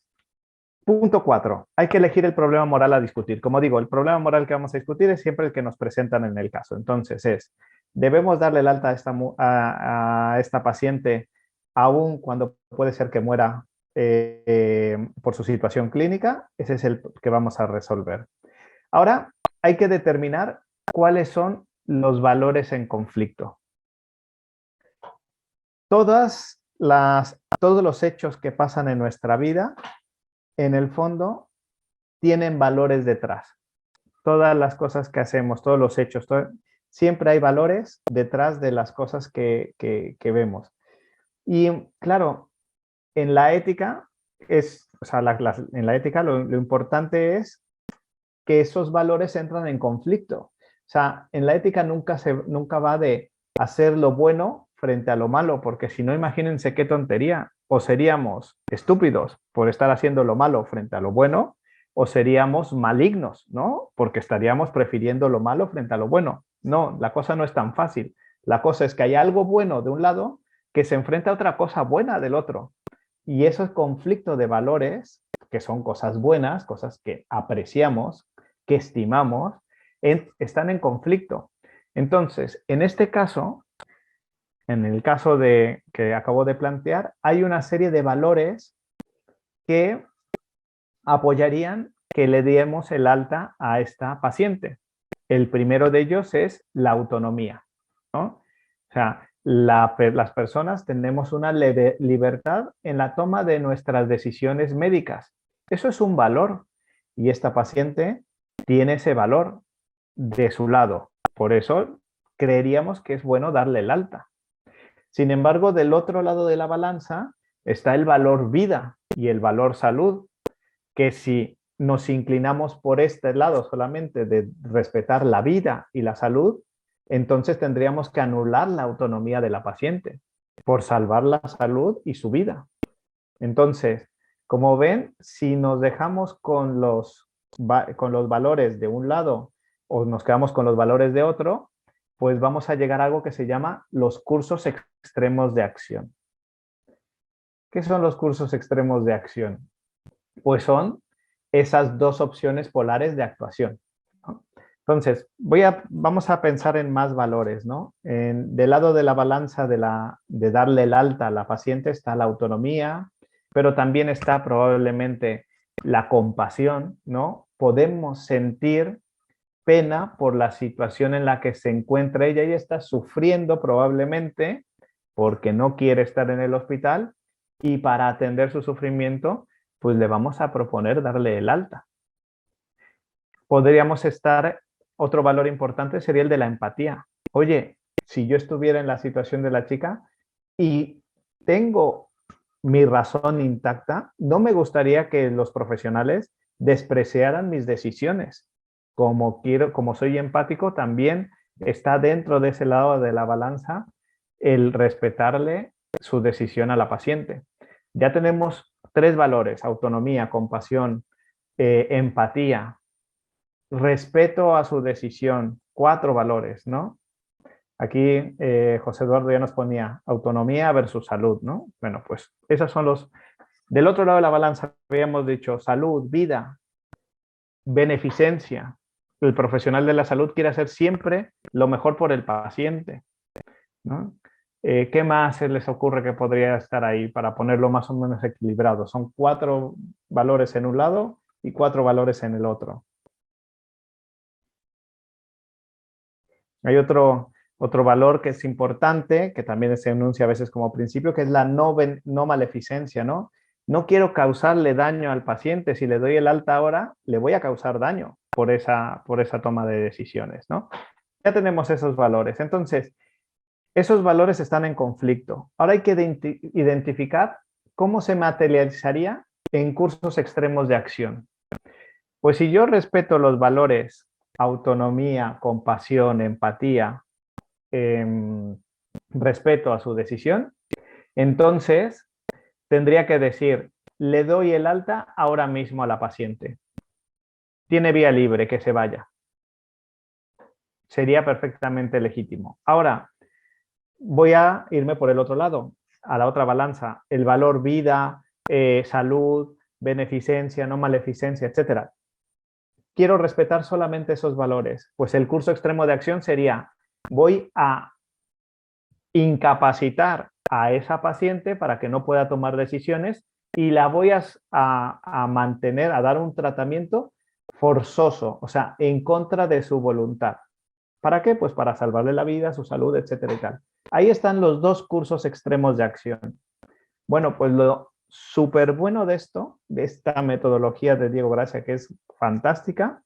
Punto 4. Hay que elegir el problema moral a discutir. Como digo, el problema moral que vamos a discutir es siempre el que nos presentan en el caso. Entonces ¿debemos darle el alta a esta paciente aún cuando puede ser que muera por su situación clínica? Ese es el que vamos a resolver. Ahora hay que determinar cuáles son los valores en conflicto. Todos los hechos que pasan en nuestra vida, en el fondo, tienen valores detrás. Todas las cosas que hacemos, todos los hechos, siempre hay valores detrás de las cosas que vemos. Y claro, en la ética, en la ética lo importante es que esos valores entran en conflicto. O sea, en la ética nunca va de hacer lo bueno frente a lo malo, porque si no, imagínense qué tontería. O seríamos estúpidos por estar haciendo lo malo frente a lo bueno, o seríamos malignos, ¿no? Porque estaríamos prefiriendo lo malo frente a lo bueno. No, la cosa no es tan fácil. La cosa es que hay algo bueno de un lado que se enfrenta a otra cosa buena del otro. Y esos conflictos de valores, que son cosas buenas, cosas que apreciamos, que estimamos, están en conflicto. Entonces, en este caso, en el caso que acabo de plantear, hay una serie de valores que apoyarían que le diéramos el alta a esta paciente. El primero de ellos es la autonomía, ¿no? O sea, las personas tenemos una libertad en la toma de nuestras decisiones médicas. Eso es un valor y esta paciente tiene ese valor de su lado. Por eso creeríamos que es bueno darle el alta. Sin embargo, del otro lado de la balanza está el valor vida y el valor salud, que si nos inclinamos por este lado solamente de respetar la vida y la salud, entonces tendríamos que anular la autonomía de la paciente por salvar la salud y su vida. Entonces, como ven, si nos dejamos con los valores de un lado o nos quedamos con los valores de otro, pues vamos a llegar a algo que se llama los cursos extremos de acción. ¿Qué son los cursos extremos de acción? Pues son esas dos opciones polares de actuación, ¿no? Entonces, vamos a pensar en más valores, ¿no? Del lado de la balanza de darle el alta a la paciente está la autonomía, pero también está probablemente la compasión, ¿no? Podemos sentir pena por la situación en la que se encuentra ella y está sufriendo probablemente porque no quiere estar en el hospital y para atender su sufrimiento, pues le vamos a proponer darle el alta. Otro valor importante sería el de la empatía. Oye, si yo estuviera en la situación de la chica y tengo mi razón intacta, no me gustaría que los profesionales despreciaran mis decisiones. Como soy empático, también está dentro de ese lado de la balanza el respetarle su decisión a la paciente. Ya tenemos 3 valores: autonomía, compasión, empatía, respeto a su decisión. 4 valores, ¿no? Aquí José Eduardo ya nos ponía autonomía versus salud, ¿no? Bueno, pues esos son los... Del otro lado de la balanza habíamos dicho salud, vida, beneficencia. El profesional de la salud quiere hacer siempre lo mejor por el paciente, ¿no? ¿Qué más se les ocurre que podría estar ahí para ponerlo más o menos equilibrado? Son 4 valores en un lado y 4 valores en el otro. Hay otro valor que es importante, que también se enuncia a veces como principio, que es la no maleficencia, ¿no? No quiero causarle daño al paciente. Si le doy el alta ahora, le voy a causar daño por esa toma de decisiones, ¿no? Ya tenemos esos valores. Entonces, esos valores están en conflicto. Ahora hay que identificar cómo se materializaría en cursos extremos de acción. Pues si yo respeto los valores autonomía, compasión, empatía, respeto a su decisión, entonces tendría que decir, le doy el alta ahora mismo a la paciente. Tiene vía libre, que se vaya. Sería perfectamente legítimo. Ahora, voy a irme por el otro lado, a la otra balanza. El valor vida, salud, beneficencia, no maleficencia, etcétera. Quiero respetar solamente esos valores. Pues el curso extremo de acción sería, voy a incapacitar a esa paciente para que no pueda tomar decisiones y la voy a mantener, a dar un tratamiento forzoso, o sea, en contra de su voluntad. ¿Para qué? Pues para salvarle la vida, su salud, etcétera y tal. Ahí están los dos cursos extremos de acción. Bueno, pues lo súper bueno de esto, de esta metodología de Diego Gracia, que es fantástica,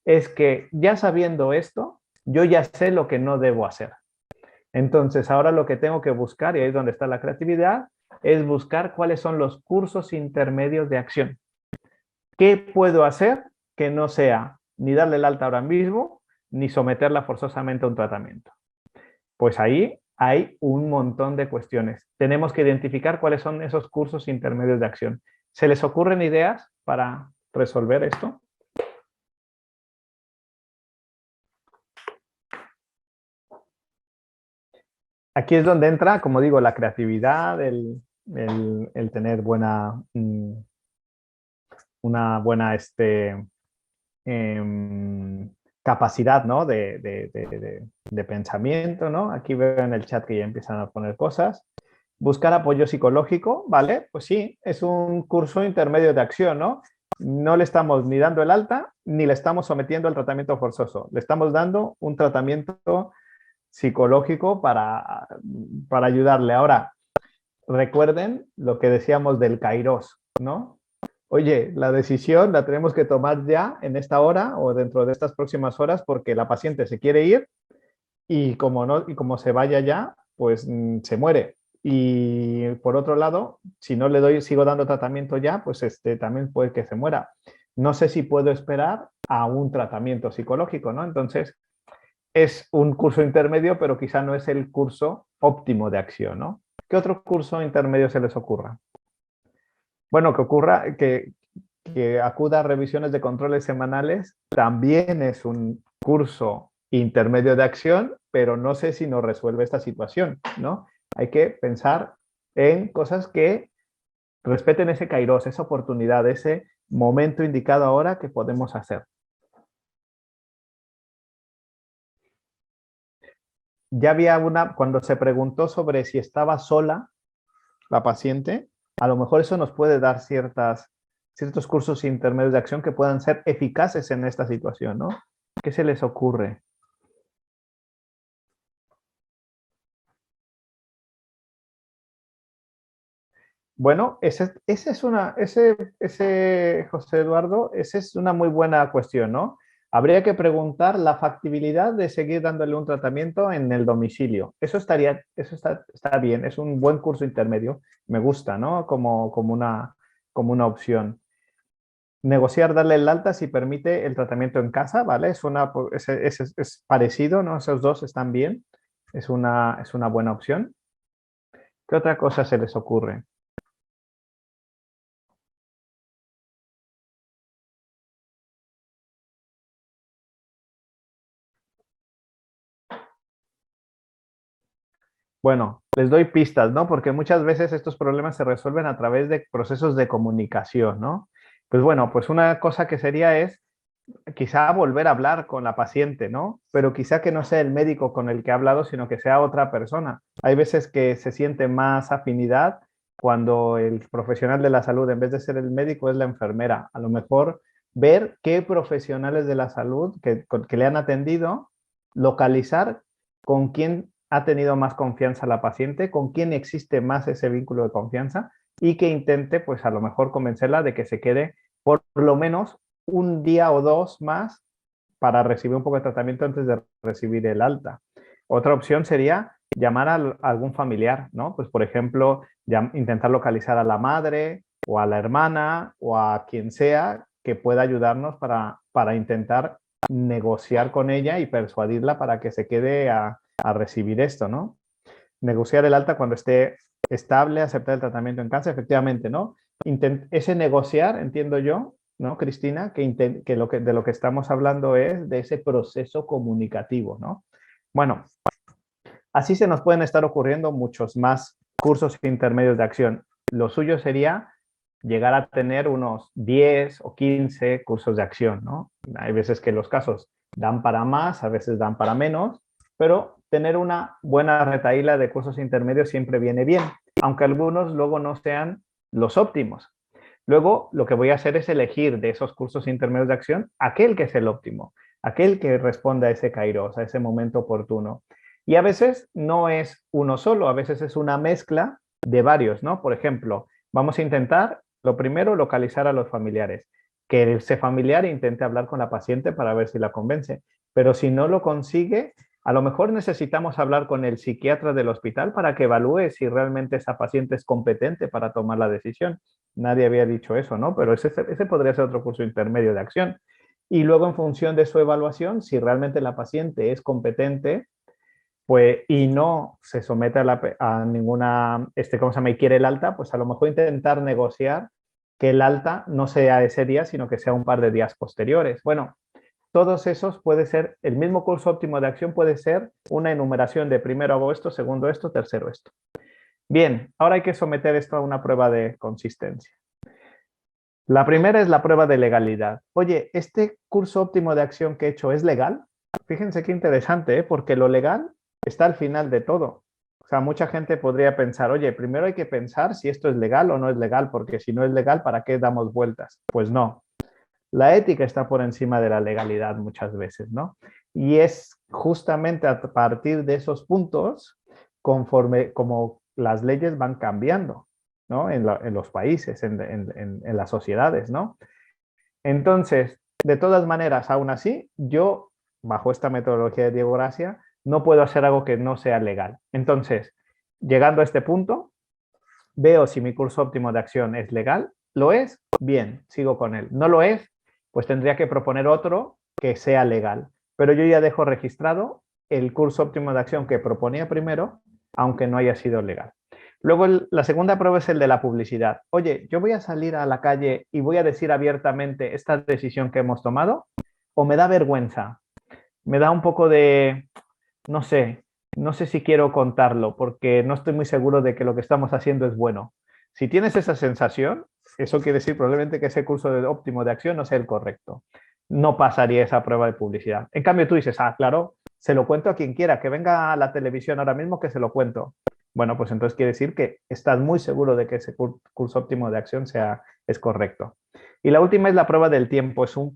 es que ya sabiendo esto, yo ya sé lo que no debo hacer. Entonces, ahora lo que tengo que buscar, y ahí es donde está la creatividad, es buscar cuáles son los cursos intermedios de acción. ¿Qué puedo hacer que no sea ni darle el alta ahora mismo, ni someterla forzosamente a un tratamiento? Pues ahí hay un montón de cuestiones. Tenemos que identificar cuáles son esos cursos intermedios de acción. ¿Se les ocurren ideas para resolver esto? Aquí es donde entra, como digo, la creatividad, el tener una buena capacidad, ¿no? de pensamiento, ¿no? Aquí veo en el chat que ya empiezan a poner cosas. Buscar apoyo psicológico, ¿vale? Pues sí, es un curso intermedio de acción, ¿no? No le estamos ni dando el alta, ni le estamos sometiendo al tratamiento forzoso. Le estamos dando un tratamiento psicológico para ayudarle. Ahora, recuerden lo que decíamos del kairos, ¿no? Oye, la decisión la tenemos que tomar ya en esta hora o dentro de estas próximas horas porque la paciente se quiere ir y como se vaya ya, pues se muere. Y por otro lado, si no le doy, sigo dando tratamiento ya, pues también puede que se muera. No sé si puedo esperar a un tratamiento psicológico, ¿no? Entonces, es un curso intermedio, pero quizá no es el curso óptimo de acción, ¿no? ¿Qué otro curso intermedio se les ocurra? Bueno, que acuda a revisiones de controles semanales también es un curso intermedio de acción, pero no sé si nos resuelve esta situación, ¿no? Hay que pensar en cosas que respeten ese kairos, esa oportunidad, ese momento indicado ahora que podemos hacer. Ya había cuando se preguntó sobre si estaba sola la paciente, a lo mejor eso nos puede dar ciertos cursos intermedios de acción que puedan ser eficaces en esta situación, ¿no? ¿Qué se les ocurre? Bueno, José Eduardo, esa es una muy buena cuestión, ¿no? Habría que preguntar la factibilidad de seguir dándole un tratamiento en el domicilio. Eso está bien, es un buen curso intermedio. Me gusta, ¿no? Como una opción. Negociar, darle el alta si permite el tratamiento en casa, ¿vale? Es parecido, ¿no? Esos dos están bien. Es una buena opción. ¿Qué otra cosa se les ocurre? Bueno, les doy pistas, ¿no? Porque muchas veces estos problemas se resuelven a través de procesos de comunicación, ¿no? Pues bueno, pues una cosa que sería es quizá volver a hablar con la paciente, ¿no? Pero quizá que no sea el médico con el que ha hablado, sino que sea otra persona. Hay veces que se siente más afinidad cuando el profesional de la salud, en vez de ser el médico, es la enfermera. A lo mejor ver qué profesionales de la salud que le han atendido, localizar con quién ha tenido más confianza la paciente, con quién existe más ese vínculo de confianza y que intente, pues a lo mejor convencerla de que se quede por lo menos un día o dos más para recibir un poco de tratamiento antes de recibir el alta. Otra opción sería llamar a algún familiar, ¿no? Pues por ejemplo, intentar localizar a la madre o a la hermana o a quien sea que pueda ayudarnos para intentar negociar con ella y persuadirla para que se quede a recibir esto, ¿no? Negociar el alta cuando esté estable, aceptar el tratamiento en casa, efectivamente, ¿no? Ese negociar, entiendo yo, ¿no, Cristina? De lo que estamos hablando es de ese proceso comunicativo, ¿no? Bueno, así se nos pueden estar ocurriendo muchos más cursos intermedios de acción. Lo suyo sería llegar a tener unos 10 o 15 cursos de acción, ¿no? Hay veces que los casos dan para más, a veces dan para menos, pero tener una buena retahíla de cursos intermedios siempre viene bien, aunque algunos luego no sean los óptimos. Luego, lo que voy a hacer es elegir de esos cursos intermedios de acción aquel que es el óptimo, aquel que responda a ese kairos, a ese momento oportuno. Y a veces no es uno solo, a veces es una mezcla de varios, ¿no? Por ejemplo, vamos a intentar, lo primero, localizar a los familiares. Que ese familiar intente hablar con la paciente para ver si la convence. Pero si no lo consigue, a lo mejor necesitamos hablar con el psiquiatra del hospital para que evalúe si realmente esa paciente es competente para tomar la decisión. Nadie había dicho eso, ¿no? Pero ese podría ser otro curso intermedio de acción. Y luego, en función de su evaluación, si realmente la paciente es competente, pues, y no se somete a ninguna, ¿cómo se llama? Y quiere el alta, pues a lo mejor intentar negociar que el alta no sea ese día, sino que sea un par de días posteriores. Bueno, todos esos puede ser, el mismo curso óptimo de acción puede ser una enumeración de primero hago esto, segundo esto, tercero esto. Bien, ahora hay que someter esto a una prueba de consistencia. La primera es la prueba de legalidad. Oye, ¿este curso óptimo de acción que he hecho es legal? Fíjense qué interesante, ¿eh? Porque lo legal está al final de todo. O sea, mucha gente podría pensar, oye, primero hay que pensar si esto es legal o no es legal, porque si no es legal, ¿para qué damos vueltas? Pues no. La ética está por encima de la legalidad muchas veces, ¿no? Y es justamente a partir de esos puntos, conforme como las leyes van cambiando, ¿no? En los países, en las sociedades, ¿no? Entonces, de todas maneras, aún así, yo, bajo esta metodología de Diego Gracia, no puedo hacer algo que no sea legal. Entonces, llegando a este punto, veo si mi curso óptimo de acción es legal. ¿Lo es? Bien, sigo con él. ¿No lo es? Pues tendría que proponer otro que sea legal. Pero yo ya dejo registrado el curso óptimo de acción que proponía primero, aunque no haya sido legal. Luego, la segunda prueba es el de la publicidad. Oye, yo voy a salir a la calle y voy a decir abiertamente esta decisión que hemos tomado, o me da vergüenza, me da un poco de, no sé, no sé si quiero contarlo porque no estoy muy seguro de que lo que estamos haciendo es bueno. Si tienes esa sensación, eso quiere decir probablemente que ese curso óptimo de acción no sea el correcto. No pasaría esa prueba de publicidad. En cambio, tú dices, ah, claro, se lo cuento a quien quiera, que venga a la televisión ahora mismo que se lo cuento. Bueno, pues entonces quiere decir que estás muy seguro de que ese curso óptimo de acción es correcto. Y la última es la prueba del tiempo, es un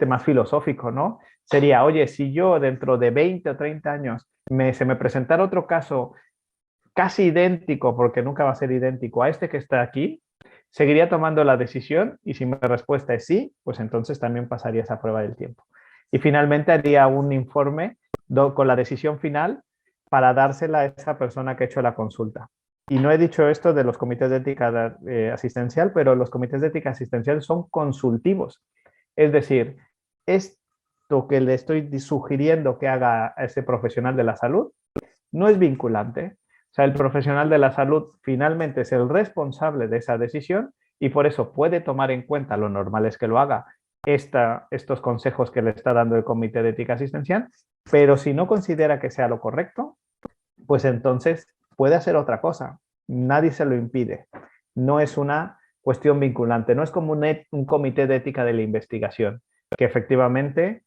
más filosófico, ¿no? Sería, oye, si yo dentro de 20 o 30 años se me presentara otro caso casi idéntico, porque nunca va a ser idéntico a este que está aquí, seguiría tomando la decisión y si mi respuesta es sí, pues entonces también pasaría esa prueba del tiempo. Y finalmente haría un informe con la decisión final para dársela a esa persona que ha hecho la consulta. Y no he dicho esto de los comités de ética asistencial, pero los comités de ética asistencial son consultivos. Es decir, esto que le estoy sugiriendo que haga a ese profesional de la salud no es vinculante. O sea, el profesional de la salud finalmente es el responsable de esa decisión y por eso puede tomar en cuenta, lo normal es que lo haga, estos consejos que le está dando el Comité de Ética Asistencial, pero si no considera que sea lo correcto, pues entonces puede hacer otra cosa. Nadie se lo impide. No es una cuestión vinculante, no es como un comité de ética de la investigación, que efectivamente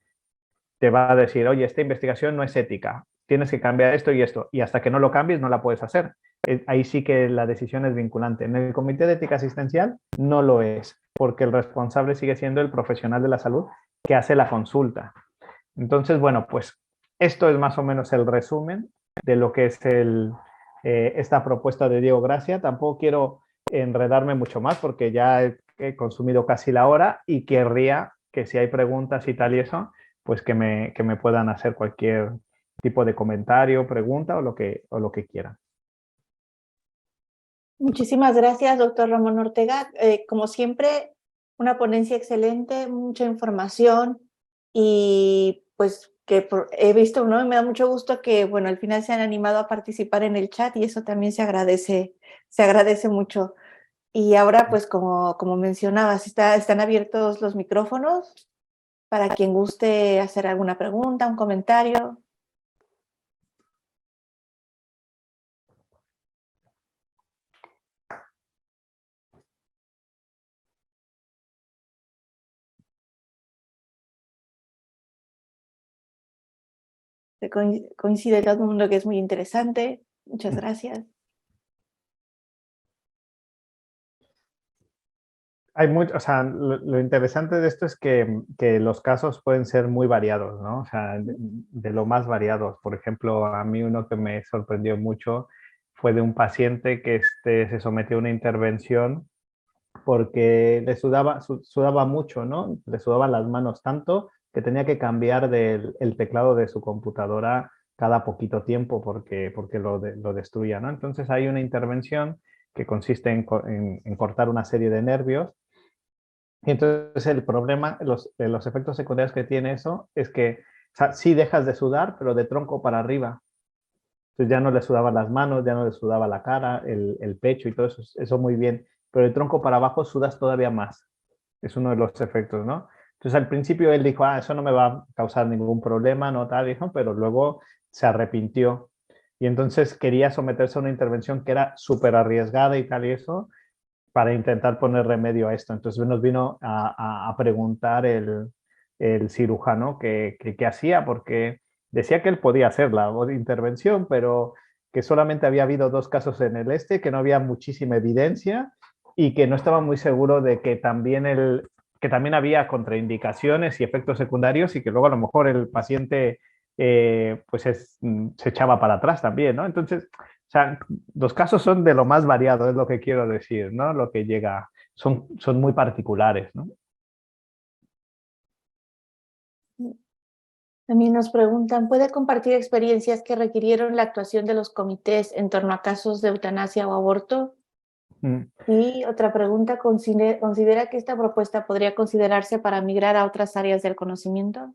te va a decir, oye, esta investigación no es ética, tienes que cambiar esto y hasta que no lo cambies no la puedes hacer. Ahí sí que la decisión es vinculante. En el comité de ética asistencial no lo es, porque el responsable sigue siendo el profesional de la salud que hace la consulta. Entonces, bueno, pues esto es más o menos el resumen de lo que es esta propuesta de Diego Gracia. Tampoco quiero enredarme mucho más porque ya he consumido casi la hora y querría que si hay preguntas y tal y eso, pues que me puedan hacer cualquier tipo de comentario, pregunta o lo que quieran. Muchísimas gracias, doctor Ramón Ortega. Como siempre, una ponencia excelente, mucha información y pues que he visto, ¿no? Y me da mucho gusto que, bueno, al final se han animado a participar en el chat y eso también se agradece mucho. Y ahora, pues como mencionabas, están abiertos los micrófonos para quien guste hacer alguna pregunta, un comentario. Coincide todo el mundo que es muy interesante. Muchas gracias. Hay mucho, o sea, lo interesante de esto es que los casos pueden ser muy variados, ¿no? O sea, de lo más variados. Por ejemplo, a mí uno que me sorprendió mucho fue de un paciente que se sometió a una intervención porque le sudaba mucho, ¿no? Le sudaban las manos tanto que tenía que cambiar el teclado de su computadora cada poquito tiempo porque lo destruía, ¿no? Entonces hay una intervención que consiste en cortar una serie de nervios. Y entonces el problema, los efectos secundarios que tiene eso es que, o sea, sí dejas de sudar, pero de tronco para arriba. Entonces ya no le sudaban las manos, ya no le sudaba la cara, el pecho y todo eso, eso muy bien. Pero el tronco para abajo sudas todavía más. Es uno de los efectos, ¿no? Entonces al principio él dijo, eso no me va a causar ningún problema, no tal, dijo, pero luego se arrepintió. Y entonces quería someterse a una intervención que era súper arriesgada y tal y eso, para intentar poner remedio a esto. Entonces nos vino a preguntar el cirujano qué hacía, porque decía que él podía hacer la intervención, pero que solamente había habido 2 casos en el que no había muchísima evidencia y que no estaba muy seguro de que también había contraindicaciones y efectos secundarios y que luego a lo mejor el paciente se echaba para atrás también, ¿no? Entonces, o sea, los casos son de lo más variado, es lo que quiero decir, ¿no? Lo que llega, son muy particulares, ¿no? También nos preguntan, ¿puede compartir experiencias que requirieron la actuación de los comités en torno a casos de eutanasia o aborto? Mm. Y otra pregunta, ¿considera que esta propuesta podría considerarse para migrar a otras áreas del conocimiento?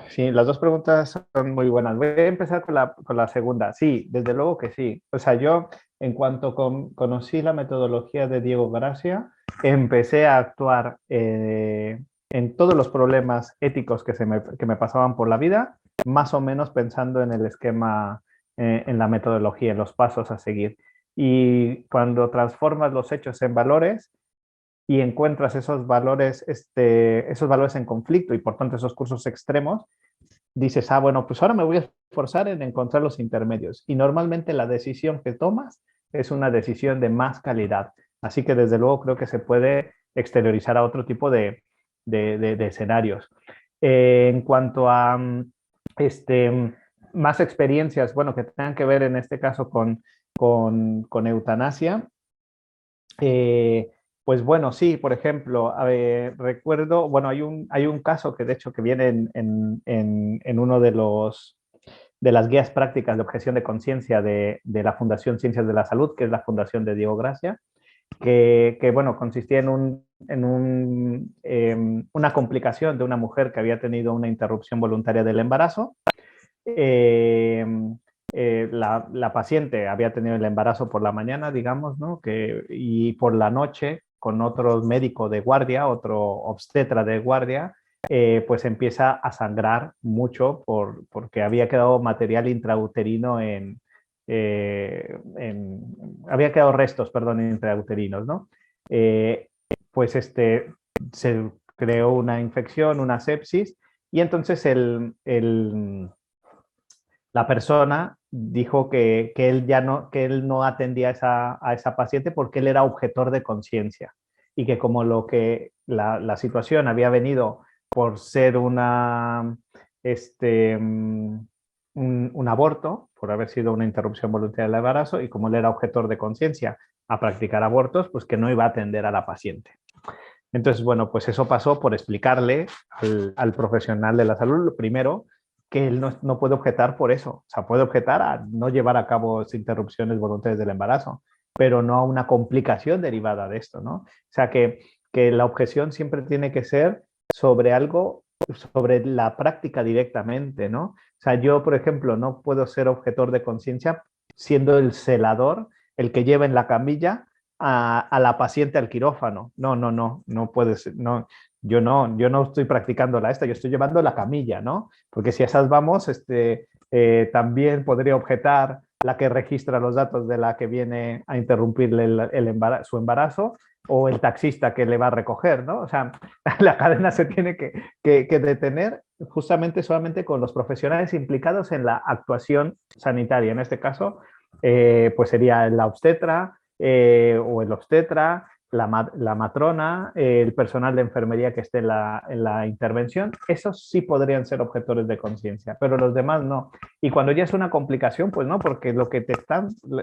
Sí, las 2 preguntas son muy buenas. Voy a empezar con la segunda. Sí, desde luego que sí. O sea, yo en cuanto conocí la metodología de Diego Gracia, empecé a actuar en todos los problemas éticos que me pasaban por la vida, más o menos pensando en el esquema, en la metodología, en los pasos a seguir. Y cuando transformas los hechos en valores, y encuentras esos valores en conflicto y por tanto esos cursos extremos, dices, bueno, pues ahora me voy a esforzar en encontrar los intermedios. Y normalmente la decisión que tomas es una decisión de más calidad. Así que desde luego creo que se puede exteriorizar a otro tipo de escenarios. En cuanto a más experiencias, bueno, que tengan que ver en este caso con eutanasia, pues bueno, sí, por ejemplo, recuerdo, bueno, hay un caso que de hecho que viene en uno de las guías prácticas de objeción de conciencia de la Fundación Ciencias de la Salud, que es la Fundación de Diego Gracia, bueno, consistía una complicación de una mujer que había tenido una interrupción voluntaria del embarazo. Eh, la paciente había tenido el embarazo por la mañana, digamos, ¿no? Y por la noche, con otro médico de guardia, otro obstetra de guardia, pues empieza a sangrar mucho porque había quedado material intrauterino había quedado restos, perdón, intrauterinos, ¿no? Eh, pues se creó una infección, una sepsis, y entonces la persona dijo que él no atendía a esa paciente porque él era objetor de conciencia y que como la situación había venido por ser un aborto, por haber sido una interrupción voluntaria del embarazo, y como él era objetor de conciencia a practicar abortos, pues que no iba a atender a la paciente. Entonces, bueno, pues eso pasó por explicarle al profesional de la salud, lo primero, que él no puede objetar por eso. O sea, puede objetar a no llevar a cabo interrupciones voluntarias del embarazo, pero no a una complicación derivada de esto, ¿no? O sea, que la objeción siempre tiene que ser sobre algo, sobre la práctica directamente, ¿no? O sea, yo, por ejemplo, no puedo ser objetor de conciencia siendo el celador, el que lleva en la camilla a la paciente al quirófano. No puede ser, no, yo no estoy practicando yo estoy llevando la camilla, ¿no? Porque si a esas vamos, también podría objetar la que registra los datos de la que viene a interrumpirle su embarazo, o el taxista que le va a recoger, ¿no? O sea, la cadena se tiene que detener justamente solamente con los profesionales implicados en la actuación sanitaria. En este caso, pues sería la obstetra o el obstetra, la matrona, el personal de enfermería que esté en la intervención. Esos sí podrían ser objetores de conciencia, pero los demás no. Y cuando ya es una complicación, pues no, porque lo que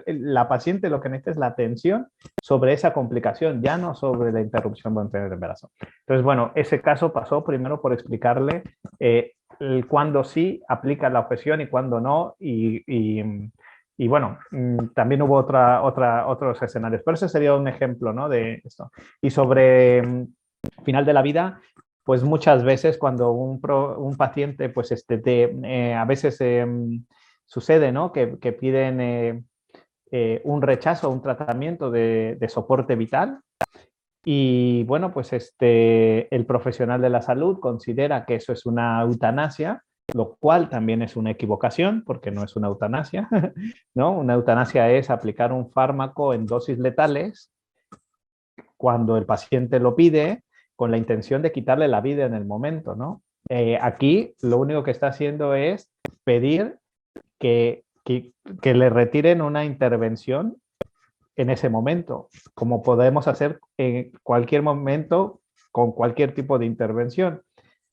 la paciente lo que necesita es la atención sobre esa complicación, ya no sobre la interrupción voluntaria del embarazo. Entonces, bueno, ese caso pasó primero por explicarle cuándo sí aplica la objeción y cuándo no, y bueno, también hubo otros escenarios, pero ese sería un ejemplo, ¿no? De esto. Y sobre final de la vida, pues muchas veces cuando un paciente, pues a veces sucede, ¿no? Que piden un rechazo a un tratamiento de soporte vital. Y bueno, pues el profesional de la salud considera que eso es una eutanasia, lo cual también es una equivocación, porque no es una eutanasia, ¿no? Una eutanasia es aplicar un fármaco en dosis letales cuando el paciente lo pide con la intención de quitarle la vida en el momento, ¿no? Aquí lo único que está haciendo es pedir que le retiren una intervención en ese momento, como podemos hacer en cualquier momento con cualquier tipo de intervención.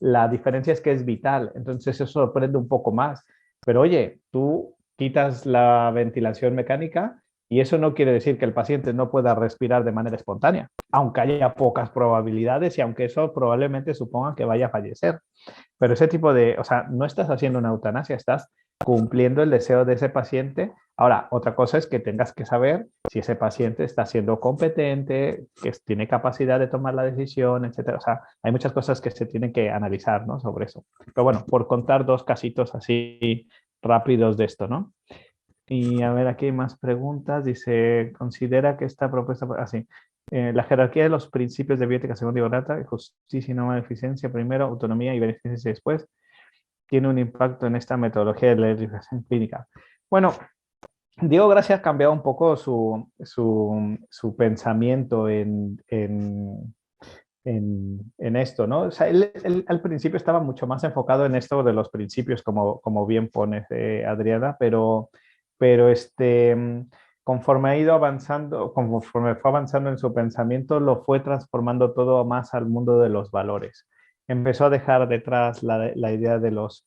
La diferencia es que es vital, entonces eso sorprende un poco más. Pero oye, tú quitas la ventilación mecánica y eso no quiere decir que el paciente no pueda respirar de manera espontánea, aunque haya pocas probabilidades y aunque eso probablemente suponga que vaya a fallecer. Pero ese tipo o sea, no estás haciendo una eutanasia, estás cumpliendo el deseo de ese paciente. Ahora, otra cosa es que tengas que saber si ese paciente está siendo competente, que tiene capacidad de tomar la decisión, etcétera. O sea, hay muchas cosas que se tienen que analizar, ¿no? Sobre eso. Pero bueno, por contar dos casitos así rápidos de esto, ¿no? Y a ver, aquí hay más preguntas. Dice, considera que esta propuesta, así, la jerarquía de los principios de bioética según Diorata, justicia y no maleficencia primero, autonomía y beneficencia después, tiene un impacto en esta metodología de la legislación clínica. Bueno, Diego Gracia ha cambiado un poco su pensamiento en esto, ¿no? O sea, él al principio estaba mucho más enfocado en esto de los principios, como bien pone Adriana, pero conforme ha ido avanzando, conforme fue avanzando en su pensamiento, lo fue transformando todo más al mundo de los valores. Empezó a dejar detrás la idea de los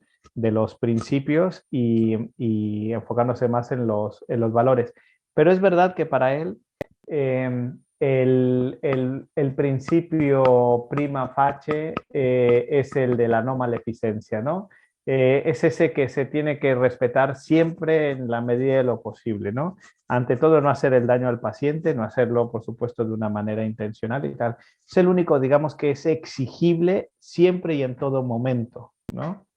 principios y enfocándose más en los valores. Pero es verdad que para él el principio prima facie es el de la no maleficencia, ¿no? Es ese que se tiene que respetar siempre en la medida de lo posible, ¿no? Ante todo, no hacer el daño al paciente, no hacerlo, por supuesto, de una manera intencional y tal. Es el único, digamos, que es exigible siempre y en todo momento, ¿no?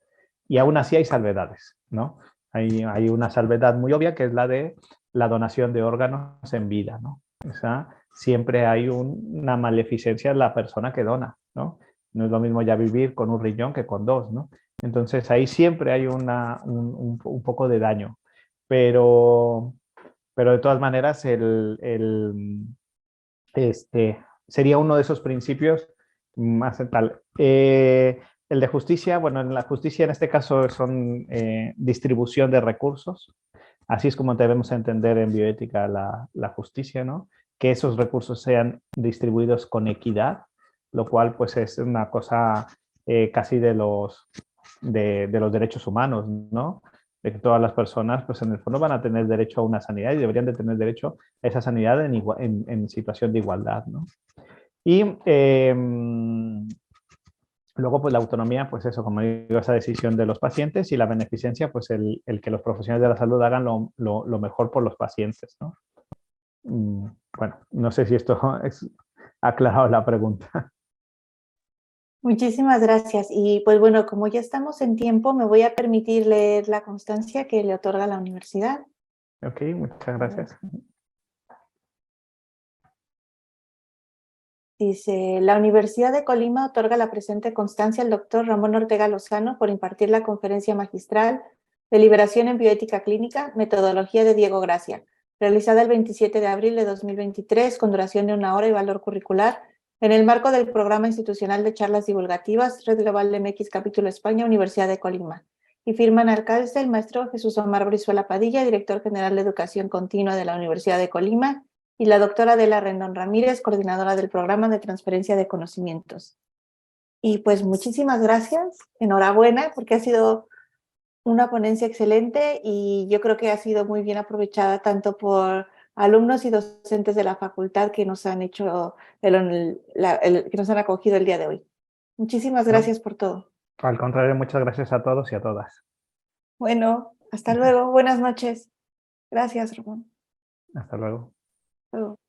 Y aún así hay salvedades, ¿no? Hay una salvedad muy obvia que es la de la donación de órganos en vida, ¿no? O sea, siempre hay una maleficencia en la persona que dona, ¿no? No es lo mismo ya vivir con un riñón que con dos, ¿no? Entonces ahí siempre hay un poco de daño, pero de todas maneras sería uno de esos principios más tal. El de justicia, bueno, en la justicia en este caso son distribución de recursos. Así es como debemos entender en bioética la justicia, ¿no? Que esos recursos sean distribuidos con equidad, lo cual pues es una cosa casi de los derechos humanos, ¿no? De que todas las personas pues en el fondo van a tener derecho a una sanidad y deberían de tener derecho a esa sanidad en situación de igualdad, ¿no? Y luego, pues la autonomía, pues eso, como digo, esa decisión de los pacientes, y la beneficencia, pues el que los profesionales de la salud hagan lo mejor por los pacientes, ¿no? Bueno, no sé si esto ha aclarado la pregunta. Muchísimas gracias. Y pues bueno, como ya estamos en tiempo, me voy a permitir leer la constancia que le otorga la universidad. Ok, muchas gracias. Dice, la Universidad de Colima otorga la presente constancia al doctor Ramón Ortega Lozano por impartir la conferencia magistral Deliberación en bioética clínica, metodología de Diego Gracia, realizada el 27 de abril de 2023 con duración de 1 hora y valor curricular en el marco del Programa Institucional de Charlas Divulgativas, Red Global MX Capítulo España, Universidad de Colima. Y firman al alcalde el maestro Jesús Omar Brizuela Padilla, director general de Educación Continua de la Universidad de Colima, y la doctora Adela Rendón Ramírez, coordinadora del Programa de Transferencia de Conocimientos. Y pues muchísimas gracias, enhorabuena, porque ha sido una ponencia excelente y yo creo que ha sido muy bien aprovechada tanto por alumnos y docentes de la facultad que nos han hecho que nos han acogido el día de hoy. Muchísimas gracias por todo. Al contrario, muchas gracias a todos y a todas. Bueno, hasta luego. Buenas noches. Gracias, Ramón. Hasta luego. Hasta luego.